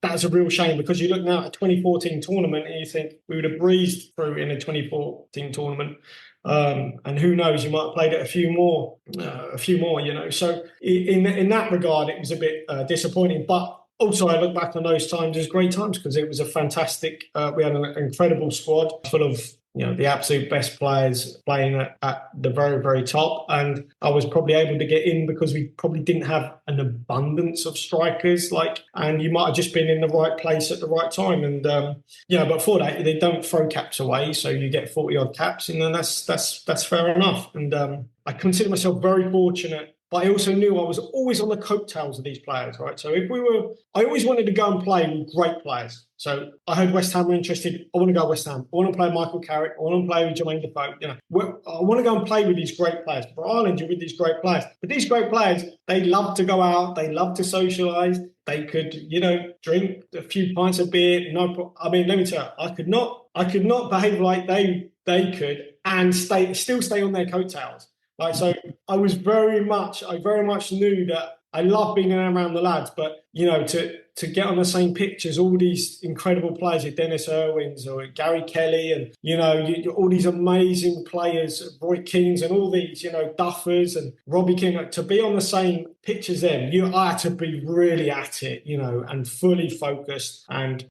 that's a real shame, because you look now at a 2014 tournament and you think we would have breezed through in a 2014 tournament. And who knows, you might have played it a few more. So in that regard, it was a bit disappointing. But also, I look back on those times as great times, because it was a fantastic, we had an incredible squad full of, the absolute best players playing at the very, very top. And I was probably able to get in because we probably didn't have an abundance of strikers, and you might have just been in the right place at the right time. And, but for that, they don't throw caps away. So you get 40 odd caps, and then that's fair enough. And I consider myself very fortunate. But I also knew I was always on the coattails of these players, right? So I always wanted to go and play with great players. So I heard West Ham were interested. I want to go to West Ham. I want to play Michael Carrick. I want to play with Jermaine Defoe. I want to go and play with these great players. For Ireland, you're with these great players. But these great players, they love to go out. They love to socialise. They could, drink a few pints of beer. Let me tell you, I could not behave like they could and still stay on their coattails. So I very much knew that I love being around the lads, but to get on the same pitch as all these incredible players, like Dennis Irwins or Gary Kelly, and all these amazing players, Roy Keanes, and all these Duffers and Robbie King, to be on the same pitch as them, I had to be really at it, and fully focused, and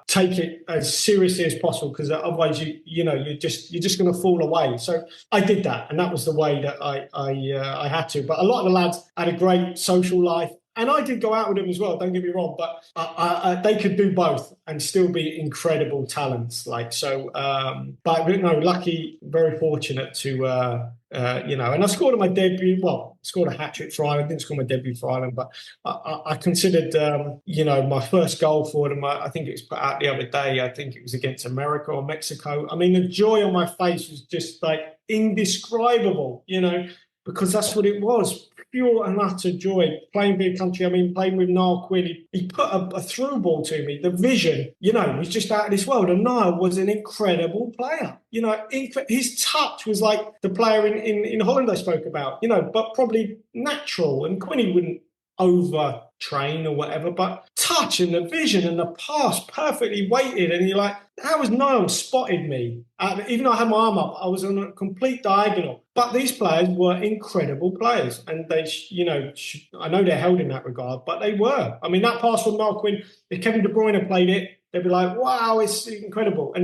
take it as seriously as possible, because otherwise you're just going to fall away. So I did that, and that was the way that I had to. But a lot of the lads had a great social life. And I did go out with them as well, don't get me wrong, but they could do both and still be incredible talents. Lucky, very fortunate to, and I scored on my debut. Well, scored a hat-trick for Ireland. Didn't score my debut for Ireland, but I considered, my first goal for them. I think it was put out the other day. I think it was against America or Mexico. I mean, the joy on my face was just indescribable, because that's what it was. Pure and utter joy playing for your country. I mean, playing with Niall Quinn, he put a through ball to me. The vision, was just out of this world. And Niall was an incredible player. His touch was like the player in Holland I spoke about, but probably natural. And Quinny wouldn't over train or whatever, but touch and the vision and the pass perfectly weighted. And you're like, how has Niall spotted me? Even though I had my arm up, I was on a complete diagonal. But these players were incredible players, and they, I know they're held in that regard, but they were. I mean, that pass from Niall Quinn, if Kevin De Bruyne played it, they'd be like, wow, it's incredible.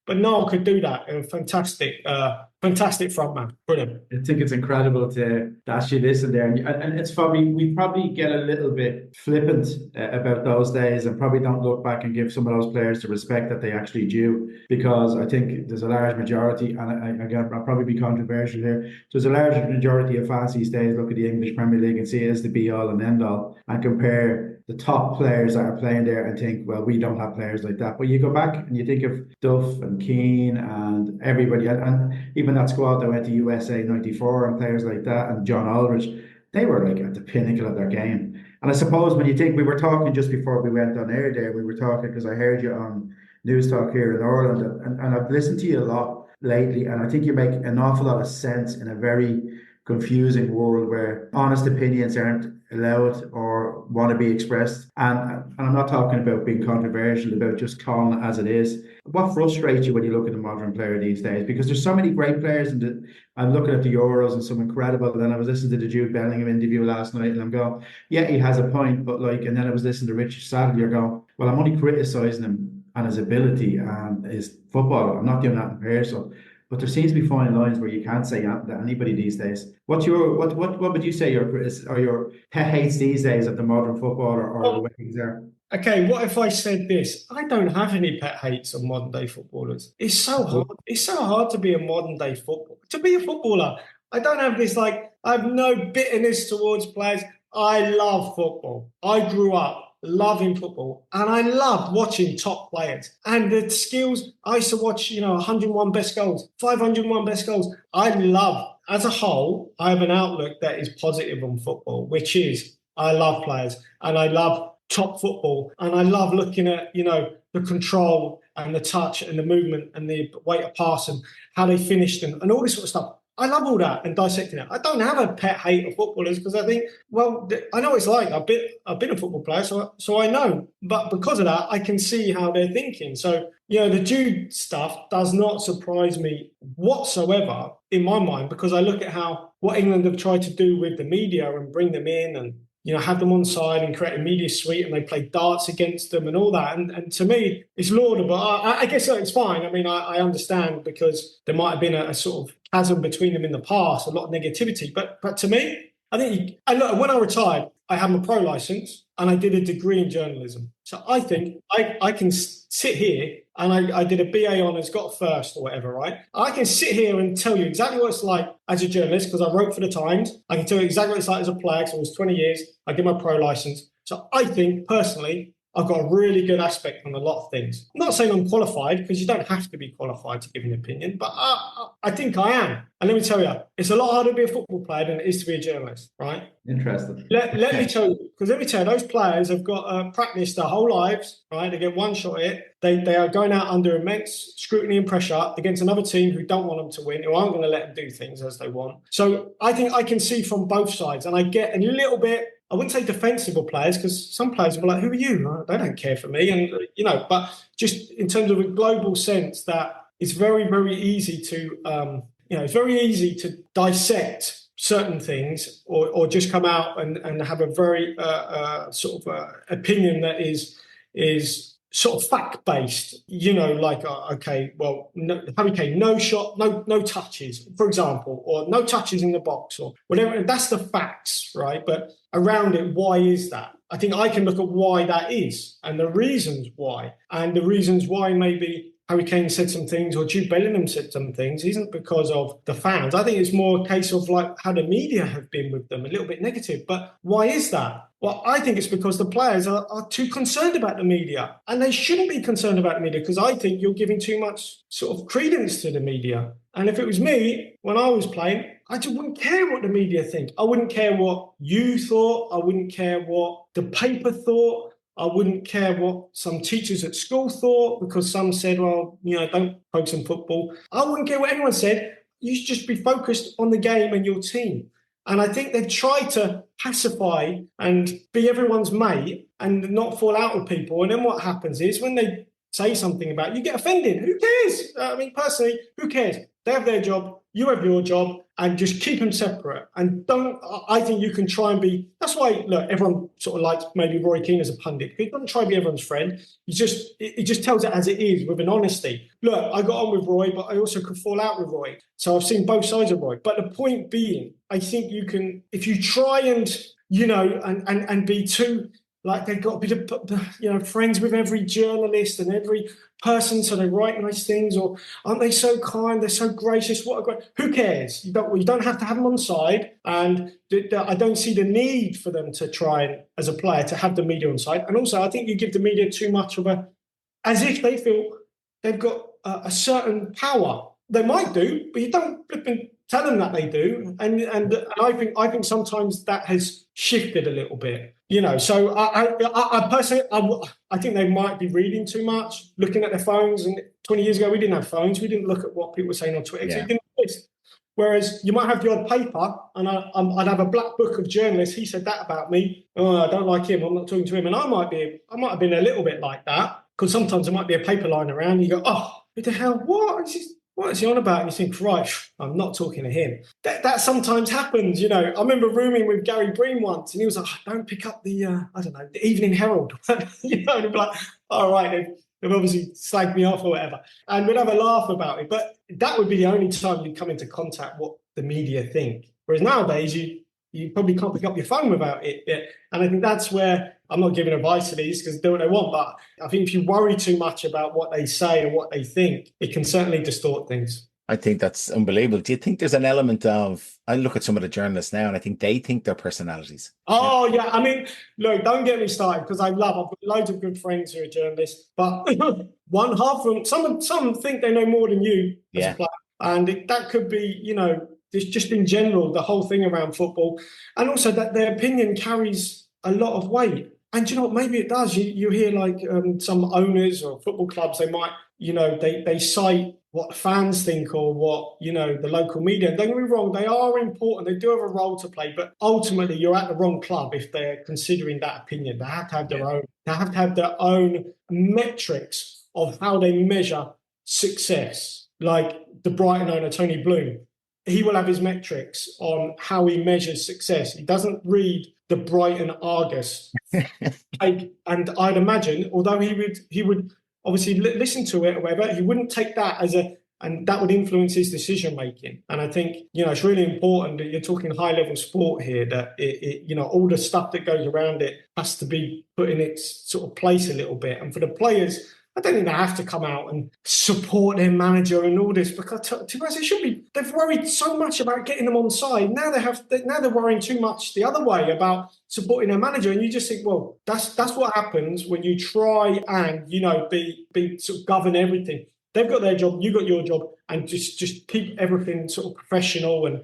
But Niall could do that. A fantastic front man. Brilliant. I think it's incredible to actually listen there. And it's we probably get a little bit flippant about those days, and probably don't look back and give some of those players the respect that they actually due, because I think there's a large majority, and I'll probably be controversial here, there's a large majority of fans these days look at the English Premier League and see it as the be-all and end-all, and compare the top players that are playing there and think, well, we don't have players like that. But you go back and you think of Duff and Keane and everybody, and even that squad that went to USA 94 and players like that, and John Aldridge, they were at the pinnacle of their game. And I suppose when you think, we were talking just before we went on air there, we were talking because I heard you on News Talk here in Ireland, and I've listened to you a lot lately, and I think you make an awful lot of sense in a very confusing world where honest opinions aren't allowed or want to be expressed. And I'm not talking about being controversial, about just calling it as it is. What frustrates you when you look at the modern player these days? Because there's so many great players, and I'm looking at the Euros and some incredible. And then I was listening to the Jude Bellingham interview last night, and I'm going, yeah, he has a point, but like, and then I was listening to Richard Saddle, you're going, well, I'm only criticising him and his ability and his football. I'm not doing that in person. But there seems to be fine lines where you can't say that to anybody these days. What would you say your pet hates these days of the modern footballer or the way things are? Okay, what if I said this? I don't have any pet hates of modern day footballers. It's so hard. It's so hard to be a modern day footballer. To be a footballer, I don't have this I have no bitterness towards players. I love football. I grew up loving football, and I loved watching top players and the skills. I used to watch, 101 best goals, 501 best goals. I love, as a whole, I have an outlook that is positive on football, which is I love players and I love top football, and I love looking at, the control and the touch and the movement and the weight of pass and how they finished and all this sort of stuff. I love all that and dissecting it. I don't have a pet hate of footballers because I think, well, I know what it's like. I've been a football player, so I know. But because of that, I can see how they're thinking. So, the Jude stuff does not surprise me whatsoever in my mind, because I look at what England have tried to do with the media and bring them in and, have them on side and create a media suite, and they play darts against them and all that. And to me, it's laudable. I guess it's fine. I mean, I understand, because there might have been a sort of chasm between them in the past, a lot of negativity. But to me, I think, look, when I retired, I had my pro license and I did a degree in journalism. So I think I can sit here, and I did a BA honours, got a first or whatever, right? I can sit here and tell you exactly what it's like as a journalist, because I wrote for the Times. I can tell you exactly what it's like as a player, because I was 20 years. I did my pro license. So I think, personally, I've got a really good aspect on a lot of things. I'm not saying I'm qualified, because you don't have to be qualified to give an opinion, but I think I am. And let me tell you, it's a lot harder to be a football player than it is to be a journalist, right? Interesting. Let me tell you, those players have got practiced their whole lives, right? They get one shot at it. They are going out under immense scrutiny and pressure against another team who don't want them to win, who aren't going to let them do things as they want. So I think I can see from both sides, and I get a little bit, I wouldn't say defensive of players, because some players will be like, who are you? They don't care for me. And, but just in terms of a global sense, that it's very, very easy to, it's very easy to dissect certain things or just come out and have a very sort of opinion that is sort of fact-based, okay, well, Harry Kane, no shot, no touches, for example, or no touches in the box or whatever. That's the facts, right? But around it, why is that? I think I can look at why that is and the reasons why. And the reasons why maybe Harry Kane said some things or Jude Bellingham said some things isn't because of the fans. I think it's more a case of how the media have been with them, a little bit negative. But why is that? Well, I think it's because the players are too concerned about the media, and they shouldn't be concerned about the media, because I think you're giving too much sort of credence to the media. And if it was me, when I was playing, I just wouldn't care what the media think. I wouldn't care what you thought. I wouldn't care what the paper thought. I wouldn't care what some teachers at school thought, because some said, well, don't focus on football. I wouldn't care what anyone said. You should just be focused on the game and your team. And I think they've tried to pacify and be everyone's mate and not fall out with people. And then what happens is when they say something about you get offended. Who cares? I mean, personally, who cares? They have their job, you have your job, and just keep them separate. And I think you can try and be, that's why, look, everyone sort of likes maybe Roy Keane as a pundit. He doesn't try to be everyone's friend. He just tells it as it is with an honesty. Look, I got on with Roy, but I also could fall out with Roy. So I've seen both sides of Roy. But the point being, I think you can, if you try and, and be too, they've got to be, friends with every journalist and every person, so they write nice things, or aren't they so kind? They're so gracious. What a great! Who cares? You don't have to have them on side, and I don't see the need for them to try and, as a player, to have the media on side. And also, I think you give the media too much of as if they feel they've got a certain power. They might do, but you don't tell them that they do. And I think sometimes that has shifted a little bit. So I personally, I think they might be reading too much, looking at their phones. And 20 years ago, we didn't have phones. We didn't look at what people were saying on Twitter. Yeah. So we didn't exist. Whereas you might have the odd paper, and I'd have a black book of journalists. He said that about me. Oh, I don't like him. I'm not talking to him. And I might have been a little bit like that, because sometimes there might be a paper lying around. And you go, oh, what the hell? What is he on about? And you think, right, I'm not talking to him. That sometimes happens, I remember rooming with Gary Breen once, and he was like, don't pick up the, the Evening Herald. And I'd be like, all right, they've obviously slagged me off or whatever. And we'd have a laugh about it. But that would be the only time you'd come into contact what the media think. Whereas nowadays, you probably can't pick up your phone without it. And I think that's where, I'm not giving advice to these because they do what they want, but I think if you worry too much about what they say or what they think, it can certainly distort things. I think that's unbelievable. Do you think there's an element of, I look at some of the journalists now and I think they think they're personalities. Oh, yeah. I mean, look, don't get me started because I've got loads of good friends who are journalists, but one half of them, some think they know more than you as a player. And that could be, just in general, the whole thing around football. And also that their opinion carries a lot of weight. And you know what, maybe it does. You hear like some owners or football clubs, they might, they cite what fans think or what, the local media. Don't get me wrong, they are important. They do have a role to play, but ultimately you're at the wrong club if they're considering that opinion. They have to have their own. They have to have their own metrics of how they measure success. Like the Brighton owner, Tony Bloom, he will have his metrics on how he measures success. He doesn't read the Brighton Argus. And I'd imagine, although he would obviously listen to it or whatever, he wouldn't take that and that would influence his decision making. And I think, it's really important that you're talking high level sport here, that all the stuff that goes around it has to be put in its sort of place a little bit. And for the players, I don't think they have to come out and support their manager and all this, because to us it should be. They've worried so much about getting them on side. Now they're worrying too much the other way about supporting their manager, and you just think, well, that's what happens when you try and be sort of govern everything. They've got their job, you got your job, and just keep everything sort of professional. And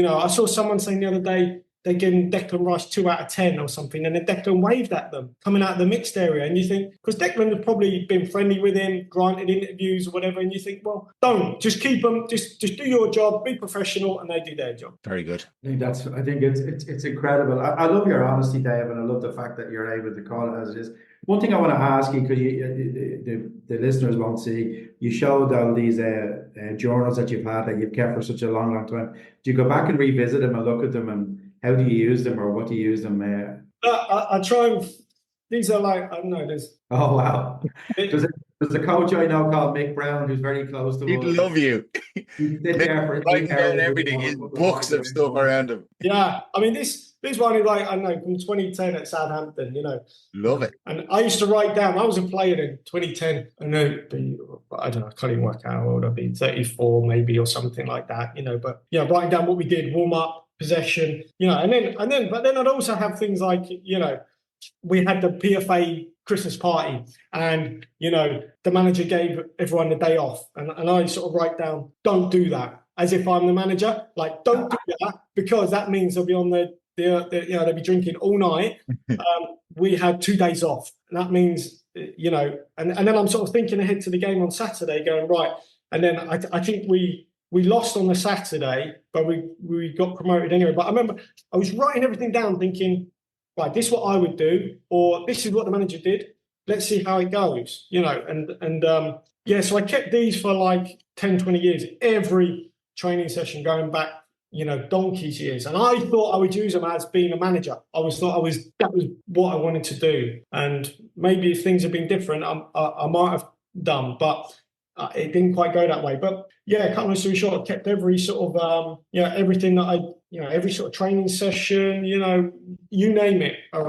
I saw someone saying the other day, they're giving Declan Rice 2 out of 10 or something, and then Declan waved at them coming out of the mixed area. And you think, because Declan had probably been friendly with him, granted interviews or whatever, and you think, well, don't. Just keep them, just do your job, be professional, and they do their job. Very good. I think it's incredible. I love your honesty, Dave, and I love the fact that you're able to call it as it is. One thing I want to ask you, because the listeners won't see, you showed all these journals that you've had that you've kept for such a long, long time. Do you go back and revisit them and look at them, and how do you use them, or what do you use them? I try and. These are like, I don't know. There's. Oh wow! There's a coach I know called Mick Brown who's very close to us. He'd love you. He'd sit there for writing down everything, his books of stuff around him. Yeah, I mean this one is like, I don't know, from 2010 at Southampton. Love it. And I used to write down. I was a player in 2010. I don't know. I can't even work out how old I'd be. 34 maybe or something like that. But writing down what we did, warm up, possession, but then I'd also have things like, we had the PFA Christmas party and, the manager gave everyone the day off. And I sort of write down, don't do that, as if I'm the manager. Like, don't do that, because that means they'll be on they'll be drinking all night. We had 2 days off. And that means, and then I'm sort of thinking ahead to the game on Saturday going, right. And then I think we lost on the Saturday, but we got promoted anyway. But I remember I was writing everything down thinking, right, this is what I would do, or this is what the manager did. Let's see how it goes, so I kept these for like 10, 20 years, every training session going back, donkey's years. And I thought I would use them as being a manager. That was what I wanted to do. And maybe if things had been different, I might have done, but it didn't quite go that way. But yeah, cut long story short, I kept every sort of, everything that every sort of training session, you name it, I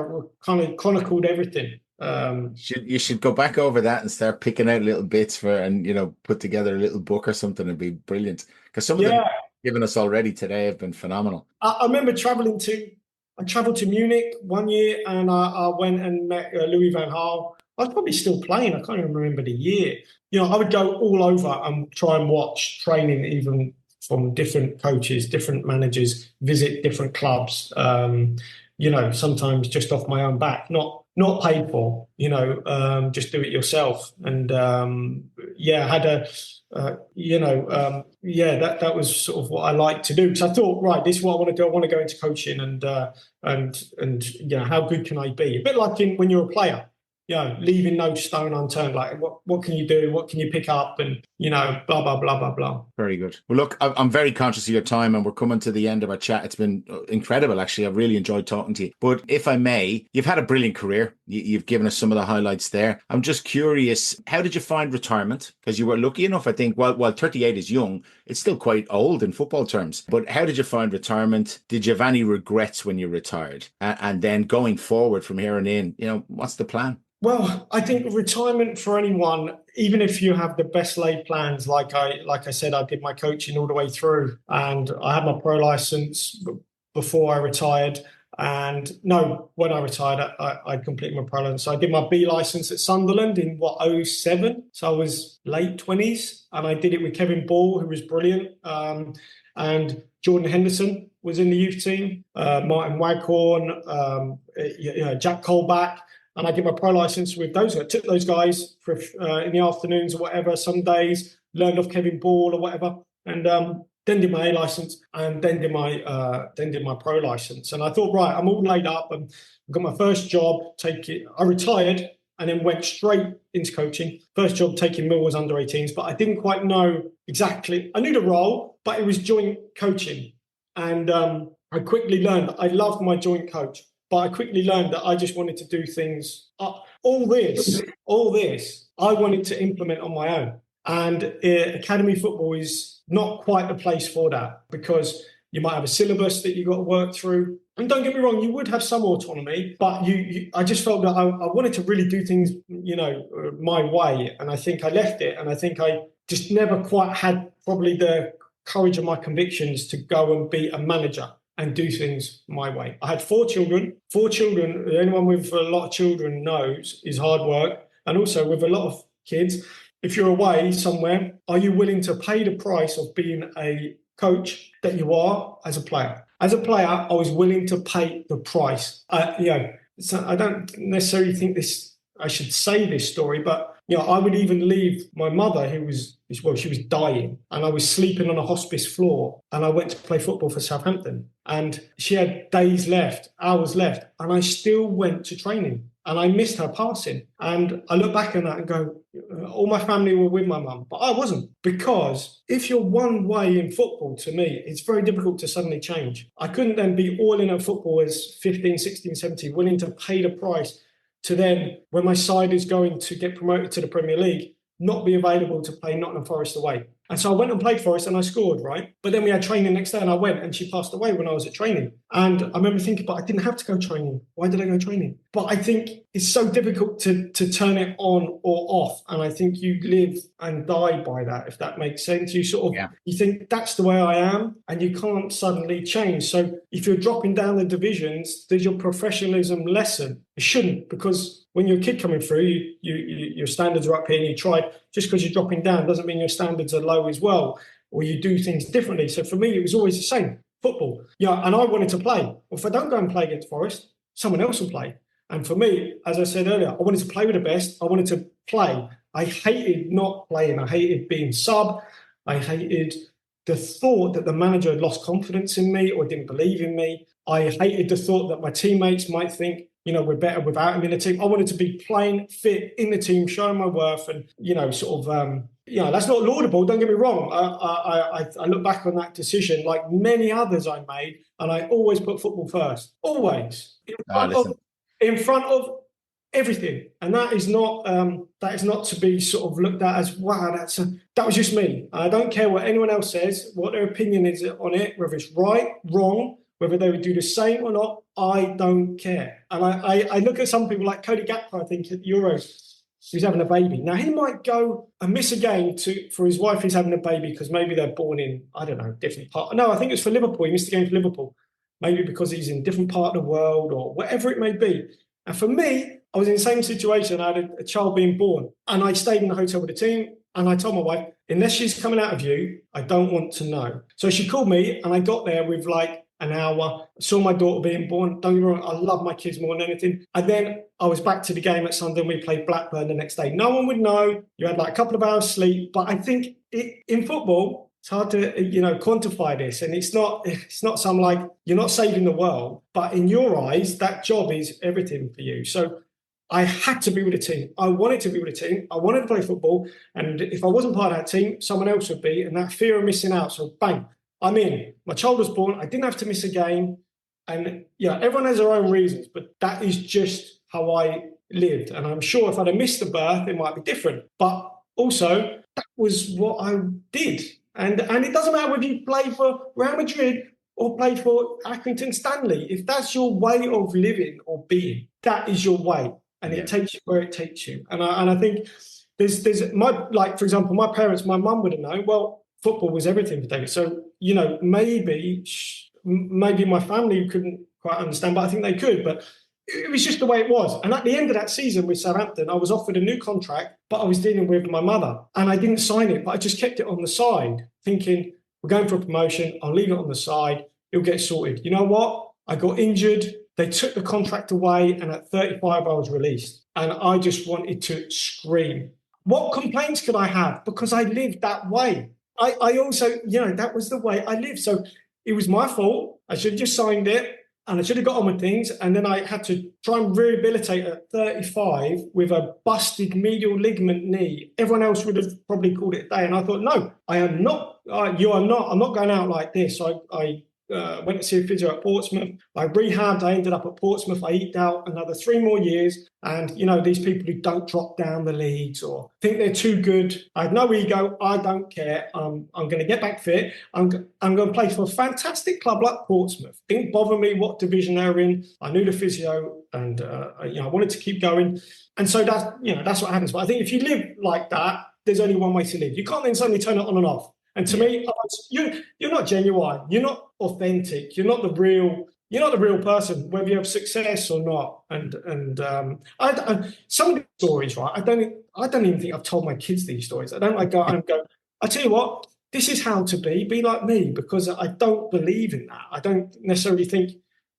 kind of chronicled everything. You should go back over that and start picking out little bits and put together a little book or something. It'd be brilliant, because some of them given us already today have been phenomenal. I remember traveled to Munich one year, and I went and met Louis van Gaal. I was probably still playing. I can't even remember the year. I would go all over and try and watch training, even from different coaches, different managers, visit different clubs. sometimes just off my own back, not paid for, just do it yourself. And had that was sort of what I like to do, because I thought, right, this is what I want to do. I want to go into coaching, and how good can I be? A bit like when you're a player, leaving no stone unturned. Like, what can you do? What can you pick up? And, blah, blah, blah, blah, blah. Very good. Well, look, I'm very conscious of your time, and we're coming to the end of our chat. It's been incredible, actually. I've really enjoyed talking to you. But if I may, you've had a brilliant career. You've given us some of the highlights there. I'm just curious, how did you find retirement? Because you were lucky enough, I think, while 38 is young, it's still quite old in football terms. But how did you find retirement? Did you have any regrets when you retired? And then going forward from here on in, what's the plan? Well, I think retirement for anyone, even if you have the best laid plans, like I said, I did my coaching all the way through, and I had my pro license before I retired. And no, when I retired, I completed my pro license. So I did my B license at Sunderland in 2007. So I was late 20s, and I did it with Kevin Ball, who was brilliant. And Jordan Henderson was in the youth team, Martin Waghorn, Jack Colback. And I did my pro license with those. I took those guys for in the afternoons or whatever, some days, learned off Kevin Ball or whatever, and then did my A license, and then did my pro license. And I thought, right, I'm all laid up, and got my first job. I retired and then went straight into coaching. First job taking Millwall's under 18s, but I didn't quite know exactly. I knew the role, but it was joint coaching, and I quickly learned that I loved my joint coach. But I quickly learned that I just wanted to do things. All this, I wanted to implement on my own. And academy football is not quite the place for that, because you might have a syllabus that you've got to work through. And don't get me wrong, you would have some autonomy, but I just felt that I wanted to really do things, my way. And I think I left it. And I think I just never quite had probably the courage of my convictions to go and be a manager and do things my way. I had 4 children. 4 children, anyone with a lot of children knows, is hard work. And also with a lot of kids, if you're away somewhere, are you willing to pay the price of being a coach that you are as a player? As a player, I was willing to pay the price. So I don't necessarily think I should say this story, but I would even leave my mother, she was dying, and I was sleeping on a hospice floor, and I went to play football for Southampton, and she had days left, hours left, and I still went to training, and I missed her passing. And I look back on that and go, all my family were with my mum, but I wasn't, because if you're one way in football, to me, it's very difficult to suddenly change. I couldn't then be all in at football as 15, 16, 17, willing to pay the price to then, when my side is going to get promoted to the Premier League, not be available to play Nottingham Forest away. And so I went and played Forest, and I scored, right? But then we had training next day, and I went, and she passed away when I was at training. And I remember thinking, but I didn't have to go training. Why did I go training? But I think it's so difficult to turn it on or off. And I think you live and die by that, if that makes sense. You sort of, You think that's the way I am, and you can't suddenly change. So if you're dropping down the divisions, does your professionalism lessen? It shouldn't, because when you're a kid coming through, your standards are up here, and you try. Just because you're dropping down doesn't mean your standards are low as well, or you do things differently. So for me, it was always the same, football. And I wanted to play. Well, if I don't go and play against Forest, someone else will play. And for me, as I said earlier, I wanted to play with the best. I wanted to play. I hated not playing. I hated being sub. I hated the thought that the manager had lost confidence in me or didn't believe in me. I hated the thought that my teammates might think, we're better without him in the team. I wanted to be playing fit in the team, showing my worth, and that's not laudable. Don't get me wrong. I look back on that decision like many others I made, and I always put football first, always in front of everything. And that is not to be sort of looked at as, wow, that was just me. I don't care what anyone else says, what their opinion is on it, whether it's right, wrong, whether they would do the same or not. I don't care. And I look at some people like Cody Gakpo, I think, at the Euros, who's having a baby. Now, he might go and miss a game for his wife who's having a baby because maybe they're born in, I don't know, different part. No, I think it's for Liverpool. He missed the game for Liverpool. Maybe because he's in a different part of the world or whatever it may be. And for me, I was in the same situation. I had a child being born, and I stayed in the hotel with the team, and I told my wife, unless she's coming out of you, I don't want to know. So she called me and I got there with like an hour, saw my daughter being born. Don't get me wrong, I love my kids more than anything. And then I was back to the game at Sunday and we played Blackburn the next day. No one would know. You had like a couple of hours sleep. But I think in football, it's hard to, quantify this. And it's not some like, you're not saving the world, but in your eyes, that job is everything for you. So I had to be with a team. I wanted to be with a team. I wanted to play football. And if I wasn't part of that team, someone else would be. And that fear of missing out. So bang, I'm in. My child was born. I didn't have to miss a game. And everyone has their own reasons, but that is just how I lived. And I'm sure if I'd have missed the birth, it might be different. But also, that was what I did. And it doesn't matter whether you play for Real Madrid or play for Accrington Stanley. If that's your way of living or being, that is your way. And it takes you where it takes you. And I think there's for example, my parents, my mum would have known, well, football was everything for David. So, maybe my family couldn't quite understand, but I think they could. But it was just the way it was. And at the end of that season with Southampton, I was offered a new contract, but I was dealing with my mother. And I didn't sign it, but I just kept it on the side, thinking, we're going for a promotion. I'll leave it on the side. It'll get sorted. You know what? I got injured. They took the contract away, and at 35, I was released. And I just wanted to scream. What complaints could I have? Because I lived that way. I also, that was the way I lived. So it was my fault. I should have just signed it, and I should have got on with things. And then I had to try and rehabilitate at 35 with a busted medial ligament knee. Everyone else would have probably called it a day. And I thought, no, I am not. You are not. I'm not going out like this. So I went to see a physio at Portsmouth. I rehabbed. I ended up at Portsmouth. I eked out another 3 more years. And, these people who don't drop down the leagues or think they're too good. I had no ego. I don't care. I'm going to get back fit. I'm going to play for a fantastic club like Portsmouth. Didn't bother me what division they're in. I knew the physio and, I wanted to keep going. And so that's what happens. But I think if you live like that, there's only one way to live. You can't then suddenly turn it on and off. And to me, you're not genuine. You're not authentic. You're not the real person, whether you have success or not. And some of the stories, right? I don't even think I've told my kids these stories. I don't like go and go. I tell you what, this is how to be like me, because I don't believe in that. I don't necessarily think,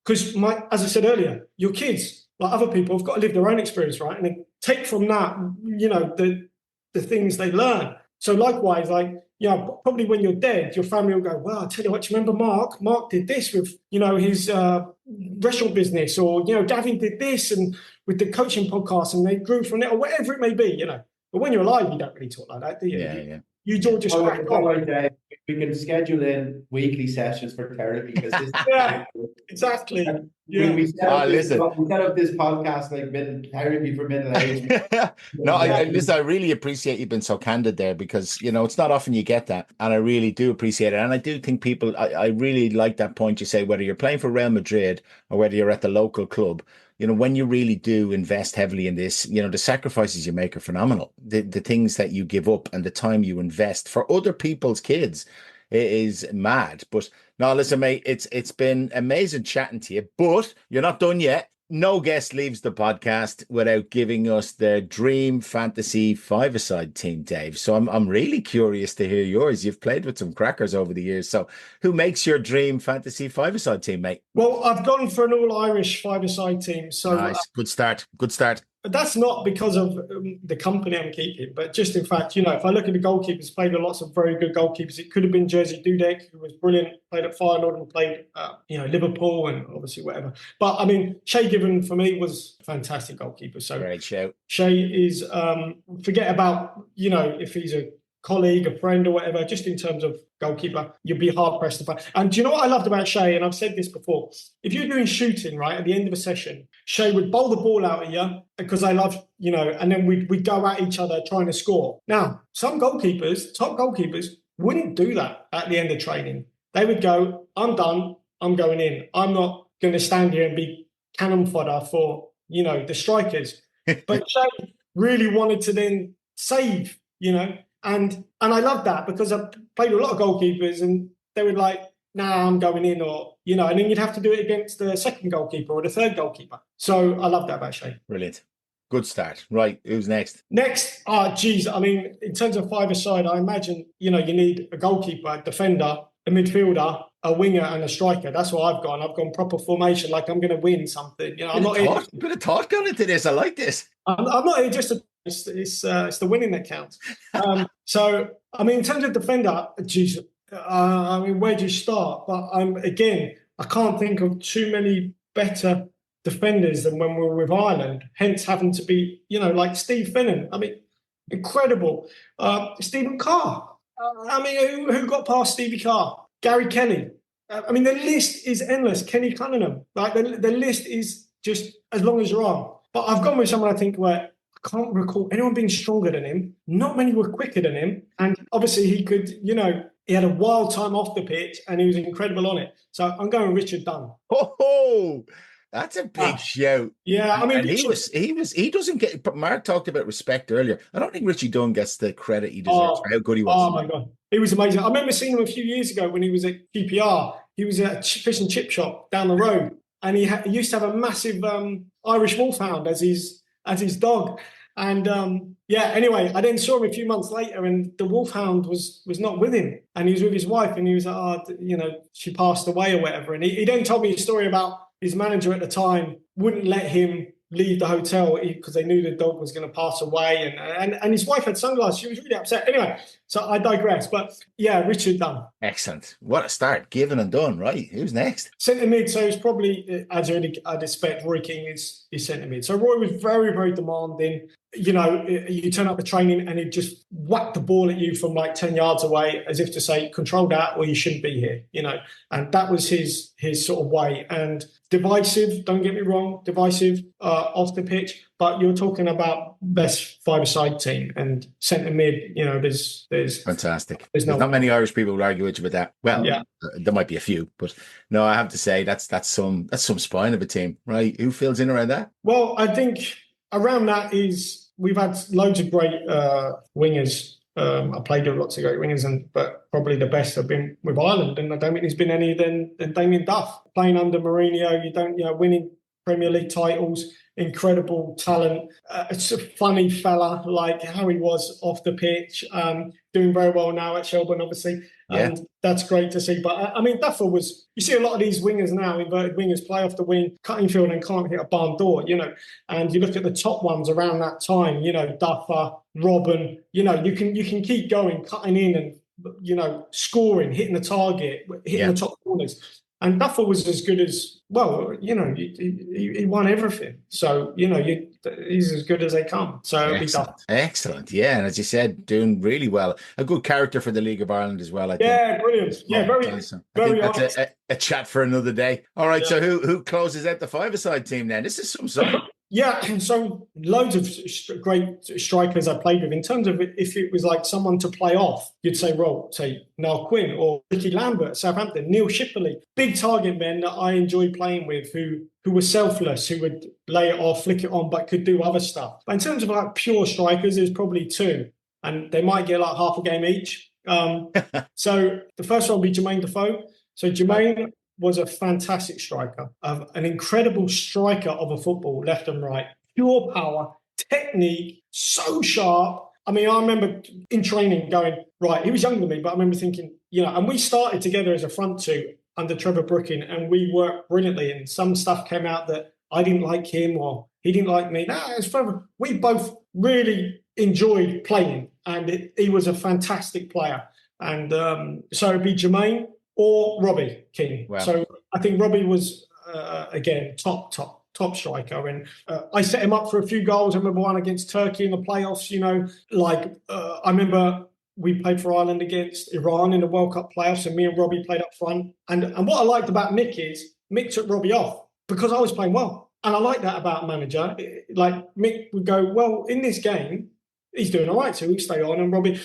because as I said earlier, your kids, like other people, have got to live their own experience, right? And then take from that, the things they learn. So likewise, probably when you're dead, your family will go, well, I tell you what, do you remember Mark? Mark did this with, his restaurant business, or, Gavin did this and with the coaching podcast, and they grew from it, or whatever it may be, But when you're alive, you don't really talk like that, do you? Yeah. You all just crack on. We can schedule in weekly sessions for therapy, because this exactly. We set up this podcast like therapy for middle age. Listen, I really appreciate you being so candid there, because it's not often you get that, and I really do appreciate it. And I do think people, I really like that point you say, whether you're playing for Real Madrid or whether you're at the local club, when you really do invest heavily in this, the sacrifices you make are phenomenal. The things that you give up and the time you invest for other people's kids is mad. But no, listen, mate, it's been amazing chatting to you, but you're not done yet. No guest leaves the podcast without giving us their dream fantasy five-a-side team, Dave. So I'm really curious to hear yours. You've played with some crackers over the years. So who makes your dream fantasy five-a-side team, mate? Well, I've gone for an all-Irish five-a-side team. So nice. Good start. That's not because of the company I'm keeping, but just in fact, if I look at the goalkeepers, played with lots of very good goalkeepers. It could have been Jerzy Dudek, who was brilliant, played at Feyenoord and played, Liverpool and obviously whatever. But I mean, Shay Given for me was a fantastic goalkeeper. So great shout. Shay is, forget about, if he's a colleague, a friend or whatever, just in terms of goalkeeper, you'd be hard pressed to find. And do you know what I loved about Shay? And I've said this before. If you're doing shooting, right, at the end of a session, Shay would bowl the ball out at you, because I love, and then we'd go at each other trying to score. Now, some goalkeepers, top goalkeepers, wouldn't do that at the end of training. They would go, I'm done, I'm going in. I'm not going to stand here and be cannon fodder for, the strikers. But Shay really wanted to then save, And I love that, because I played with a lot of goalkeepers and they were like, nah, I'm going in, or, and then you'd have to do it against the second goalkeeper or the third goalkeeper. So I love that about Shay. Brilliant. Good start. Right. Who's next? Next, geez, I mean, in terms of five-a-side, I imagine, you need a goalkeeper, a defender, a midfielder, a winger, and a striker. That's what I've gone. I've gone proper formation, like I'm going to win something. I'm not here. Bit of thought going into this. I like this. I'm not here just to. It's the winning that counts. So, I mean, in terms of defender, geez, I mean, where do you start? But again, I can't think of too many better defenders than when we were with Ireland, hence having to be, like Steve Finnan. I mean, incredible. Stephen Carr. I mean, who got past Stevie Carr? Gary Kelly. I mean, the list is endless. Kenny Cunningham. Like the list is just as long as your arm. But I've gone with someone I think where I can't recall anyone being stronger than him. Not many were quicker than him. And obviously he could, he had a wild time off the pitch and he was incredible on it. So I'm going Richard Dunn. Oh, that's a big shout. Yeah, I mean, and he doesn't get. Mark talked about respect earlier. I don't think Richie Dunn gets the credit he deserves for how good he was. Oh my God, he was amazing. I remember seeing him a few years ago when he was at QPR. He was at a fish and chip shop down the road, and he used to have a massive Irish Wolfhound as his dog. And anyway, I then saw him a few months later, and the Wolfhound was not with him, and he was with his wife, and he was like, she passed away or whatever. And he then told me a story about his manager at the time wouldn't let him leave the hotel because they knew the dog was going to pass away, and his wife had sunglasses. She was really upset. Anyway, so I digress. But yeah, Richard Dunn. Excellent. What a start. Given and done. Right. Who's next? Centre mid. So it's probably, as I'd expect, Roy Keane is centre mid. So Roy was very, very demanding. You turn up the training and he'd just whack the ball at you from like 10 yards away, as if to say, control that or you shouldn't be here, and that was his sort of way. And divisive, don't get me wrong, divisive off the pitch, but you're talking about best five-a-side team and centre mid, there's fantastic. There's not many Irish people who argue with you about that. Well, yeah. There might be a few, but no, I have to say that's some spine of a team, right? Who fills in around that? Well, I think around that is we've had loads of great wingers. I played with lots of great wingers, but probably the best have been with Ireland, and I don't think there's been any than Damien Duff. Playing under Mourinho, winning Premier League titles, incredible talent. It's a funny fella, like how he was off the pitch, doing very well now at Shelbourne, obviously. Yeah. And that's great to see. But I mean, Duffer you see a lot of these wingers now, inverted wingers, play off the wing, cutting field and can't hit a barn door, and you look at the top ones around that time, Duffer, Robben, you can keep going, cutting in and, scoring, hitting the target, hitting the top corners. And Duffer was as good as, he won everything. So, he's as good as they come. So it'll be Duffer. Excellent. Yeah. And as you said, doing really well. A good character for the League of Ireland as well, I think. Yeah, brilliant. Yeah, very that's a chat for another day. All right. Yeah. So who closes out the five-a-side team then? This is some sort. Yeah, and so loads of great strikers I played with. In terms of if it was like someone to play off, you'd say, Niall Quinn or Ricky Lambert at Southampton, Neil Shipperley, big target men that I enjoyed playing with who were selfless, who would lay it off, flick it on, but could do other stuff. But in terms of like pure strikers, there's probably two, and they might get like half a game each. So the first one will be Jermaine Defoe. So Jermaine was a fantastic striker, an incredible striker of a football, left and right, pure power, technique, so sharp. I mean, I remember in training going, right, he was younger than me, but I remember thinking, and we started together as a front two under Trevor Brooking, and we worked brilliantly, and some stuff came out that I didn't like him or he didn't like me. No, it's forever. We both really enjoyed playing, and he was a fantastic player. And so it'd be Jermaine or Robbie Keane. Wow. So I think Robbie was, again, top striker. And I set him up for a few goals. I remember one against Turkey in the playoffs, I remember we played for Ireland against Iran in the World Cup playoffs, and me and Robbie played up front. And what I liked about Mick is Mick took Robbie off because I was playing well. And I like that about a manager. Like Mick would go, well, in this game, he's doing all right, so he'll stay on. And Robbie,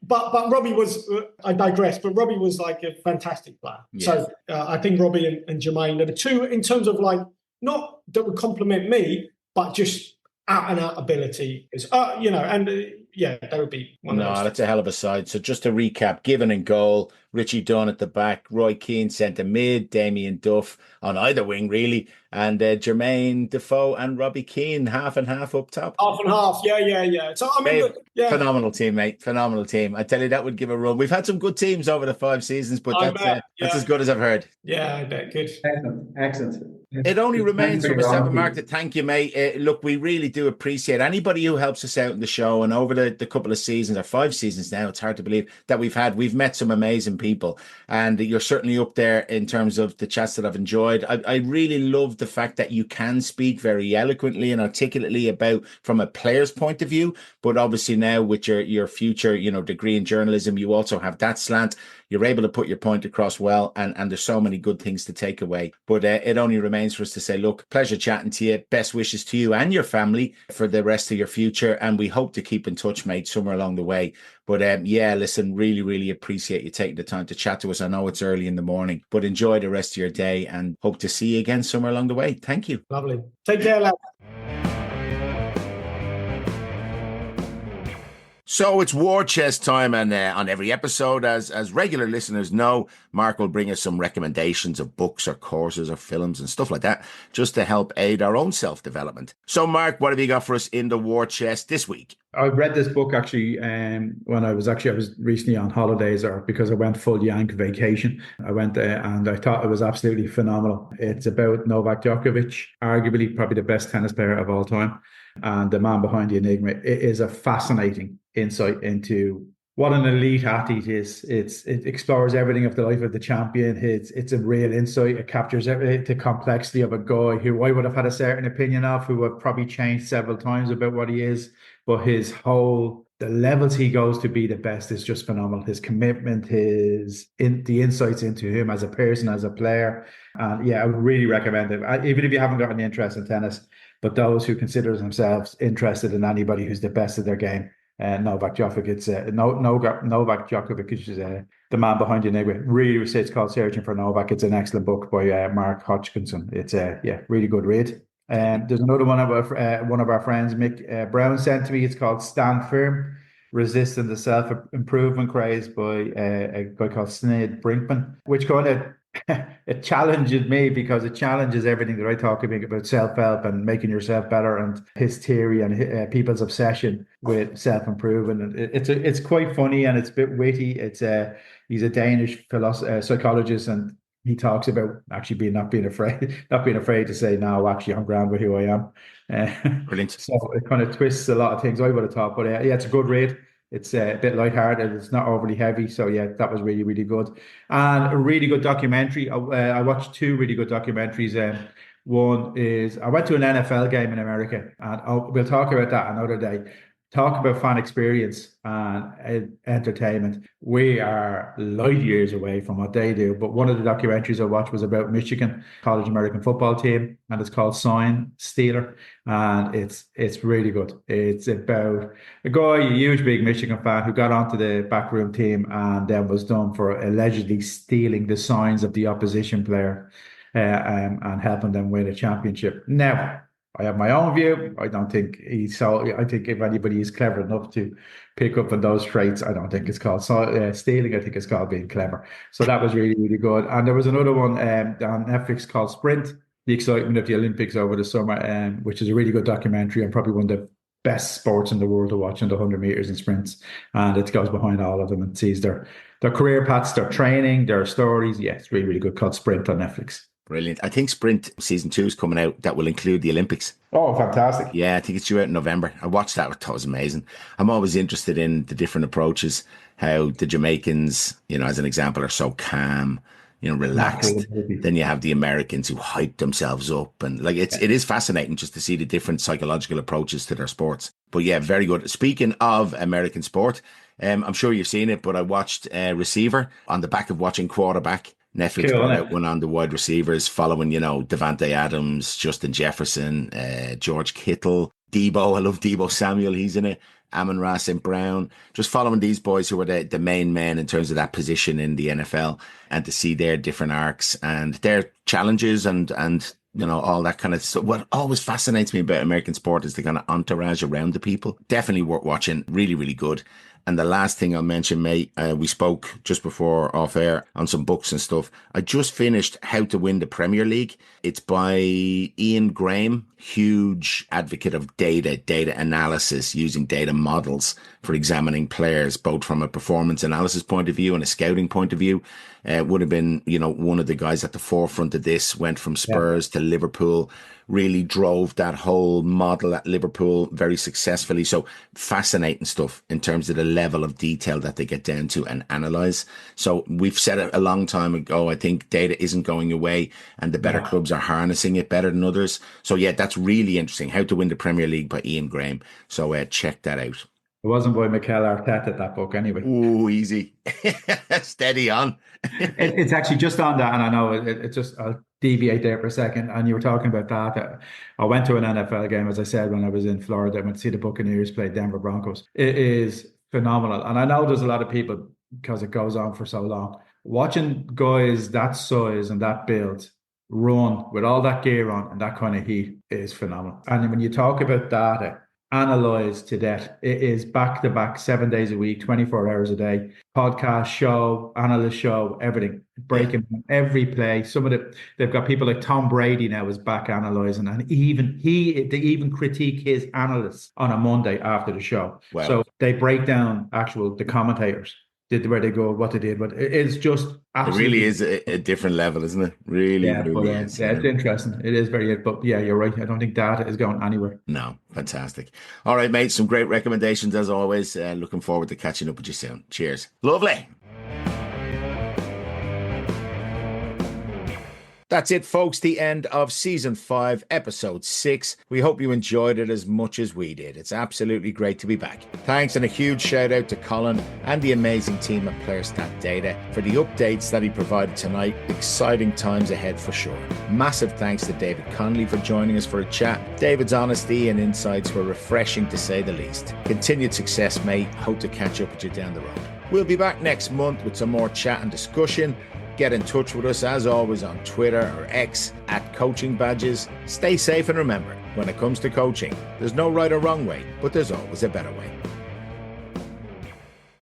but Robbie was, I digress, but Robbie was like a fantastic player. Yes. So I think Robbie and Jermaine are the two in terms of like, not that would compliment me, but just out and out ability is, yeah, that would be one of No, those. that's a hell of a side. So just to recap, Given in goal, Richie Dunn at the back, Roy Keane centre mid, Damien Duff on either wing, really, and Jermaine Defoe and Robbie Keane, half and half up top. Half and half, yeah. So I mean, Dave, look, yeah, phenomenal team, mate. Phenomenal team. I tell you, that would give a run. We've had some good teams over the 5 seasons, but I that's bet, as good as I've heard. yeah, I bet, good. Excellent. It only remains for myself and Mark to Keith. thank you, mate. Look, we really do appreciate anybody who helps us out in the show. And over the couple of seasons, or 5 seasons now, it's hard to believe that we've met some amazing people. And you're certainly up there in terms of the chats that I've enjoyed. I really love the fact that you can speak very eloquently and articulately about from a player's point of view. But obviously now with your future, degree in journalism, you also have that slant. You're able to put your point across well, and there's so many good things to take away. But it only remains for us to say, look, pleasure chatting to you. Best wishes to you and your family for the rest of your future. And we hope to keep in touch, mate, somewhere along the way. But listen, really, really appreciate you taking the time to chat to us. I know it's early in the morning, but enjoy the rest of your day and hope to see you again somewhere along the way. Thank you. Lovely. Take care, lad. So it's war chest time, and on every episode, as regular listeners know, Mark will bring us some recommendations of books or courses or films and stuff like that, just to help aid our own self-development. So Mark, what have you got for us in the war chest this week? I read this book actually when I was recently on holidays, or because I went full yank vacation. I went there and I thought it was absolutely phenomenal. It's about Novak Djokovic, arguably probably the best tennis player of all time, and the man behind the enigma. It is a fascinating insight into what an elite athlete is. It explores everything of the life of the champion. It's a real insight. It captures the complexity of a guy who I would have had a certain opinion of, who have probably changed several times about what he is. But the levels he goes to be the best is just phenomenal. His commitment, the insights into him as a person, as a player. And I would really recommend it. Even if you haven't got any interest in tennis, but those who consider themselves interested in anybody who's the best at their game. Novak Djokovic. Novak Djokovic is the man behind the enigma. Really, it's called Searching for Novak. It's an excellent book by Mark Hodgkinson. It's really good read. There's another one of our friends, Mick Brown, sent to me. It's called Stand Firm: Resisting the Self-Improvement Craze by a guy called Sinead Brinkman, which kind of it challenges me because it challenges everything that I talk about self-help and making yourself better, and his theory and people's obsession with self-improvement. And it's quite funny and it's a bit witty. He's a Danish psychologist, and he talks about actually not being afraid to say, no, actually I'm grand with who I am. Brilliant. So it kind of twists a lot of things I would have thought, but it's a good read. It's a bit lighthearted. It's not overly heavy. So that was really, really good. And a really good documentary. I watched 2 really good documentaries. One is I went to an NFL game in America, and we'll talk about that another day. Talk about fan experience and entertainment. We are light years away from what they do. But one of the documentaries I watched was about Michigan college American football team, and it's called Sign Stealer, and it's really good. It's about a guy, a huge big Michigan fan, who got onto the backroom team and then was done for allegedly stealing the signs of the opposition player and helping them win a championship. Now, I have my own view. I don't think I think if anybody is clever enough to pick up on those traits, I don't think it's called stealing. I think it's called being clever. So that was really, really good. And there was another one on Netflix called Sprint: The Excitement of the Olympics Over the Summer, which is a really good documentary and probably one of the best sports in the world to watch, in the 100 meters and sprints. And it goes behind all of them and sees their career paths, their training, their stories. Yeah, it's really, really good, called Sprint on Netflix. Brilliant. I think Sprint season 2 is coming out. That will include the Olympics. Oh, fantastic. Yeah, I think it's due out in November. I watched that. I thought it was amazing. I'm always interested in the different approaches, how the Jamaicans, as an example, are so calm, relaxed. Then you have the Americans who hype themselves up. And it is fascinating just to see the different psychological approaches to their sports. But yeah, very good. Speaking of American sport, I'm sure you've seen it, but I watched Receiver on the back of watching Quarterback. Netflix brought out one on the wide receivers following, Devontae Adams, Justin Jefferson, George Kittle, Debo. I love Debo Samuel. He's in it. Amon-Ra St. Brown. Just following these boys who are the main men in terms of that position in the NFL, and to see their different arcs and their challenges and all that kind of stuff. What always fascinates me about American sport is the kind of entourage around the people. Definitely worth watching. Really, really good. And the last thing I'll mention, mate, we spoke just before off air on some books and stuff. I just finished How to Win the Premier League. It's by Ian Graham, huge advocate of data analysis, using data models for examining players, both from a performance analysis point of view and a scouting point of view. Would have been, one of the guys at the forefront of this, went from Spurs to Liverpool, really drove that whole model at Liverpool very successfully. So fascinating stuff in terms of the level of detail that they get down to and analyze. So we've said it a long time ago. I think data isn't going away, and the better clubs are harnessing it better than others. So yeah, that's really interesting. How to Win the Premier League by Ian Graham. So check that out. It wasn't by Mikel Arteta, that book, anyway. Ooh, easy. Steady on. It's actually just on that, and I know it's just, I'll deviate there for a second. And you were talking about that. I went to an NFL game, as I said, when I was in Florida. I went to see the Buccaneers play Denver Broncos. It is phenomenal. And I know there's a lot of people, because it goes on for so long, watching guys that size and that build run with all that gear on and that kind of heat is phenomenal. And when you talk about data, analyzed to death. It is back to back, 7 days a week, 24 hours a day, podcast show, analyst show, everything, breaking every play. They've got people like Tom Brady now is back analyzing, and they even critique his analysts on a Monday after the show. Wow. So they break down the commentators, where they go, what they did, but it's just absolutely. It really is a different level, isn't it? Really is. Yeah, it's interesting. It is very, but yeah, you're right. I don't think data is going anywhere. No, fantastic. All right, mate. Some great recommendations as always. Looking forward to catching up with you soon. Cheers. Lovely. That's it, folks. The end of season 5, episode 6. We hope you enjoyed it as much as we did. It's absolutely great to be back. Thanks and a huge shout out to Colin and the amazing team at PlayerStat Data for the updates that he provided tonight. Exciting times ahead for sure. Massive thanks to David Connolly for joining us for a chat. David's honesty and insights were refreshing to say the least. Continued success, mate. Hope to catch up with you down the road. We'll be back next month with some more chat and discussion. Get in touch with us as always on Twitter or X @CoachingBadges. Stay safe and remember, when it comes to coaching, there's no right or wrong way, but there's always a better way.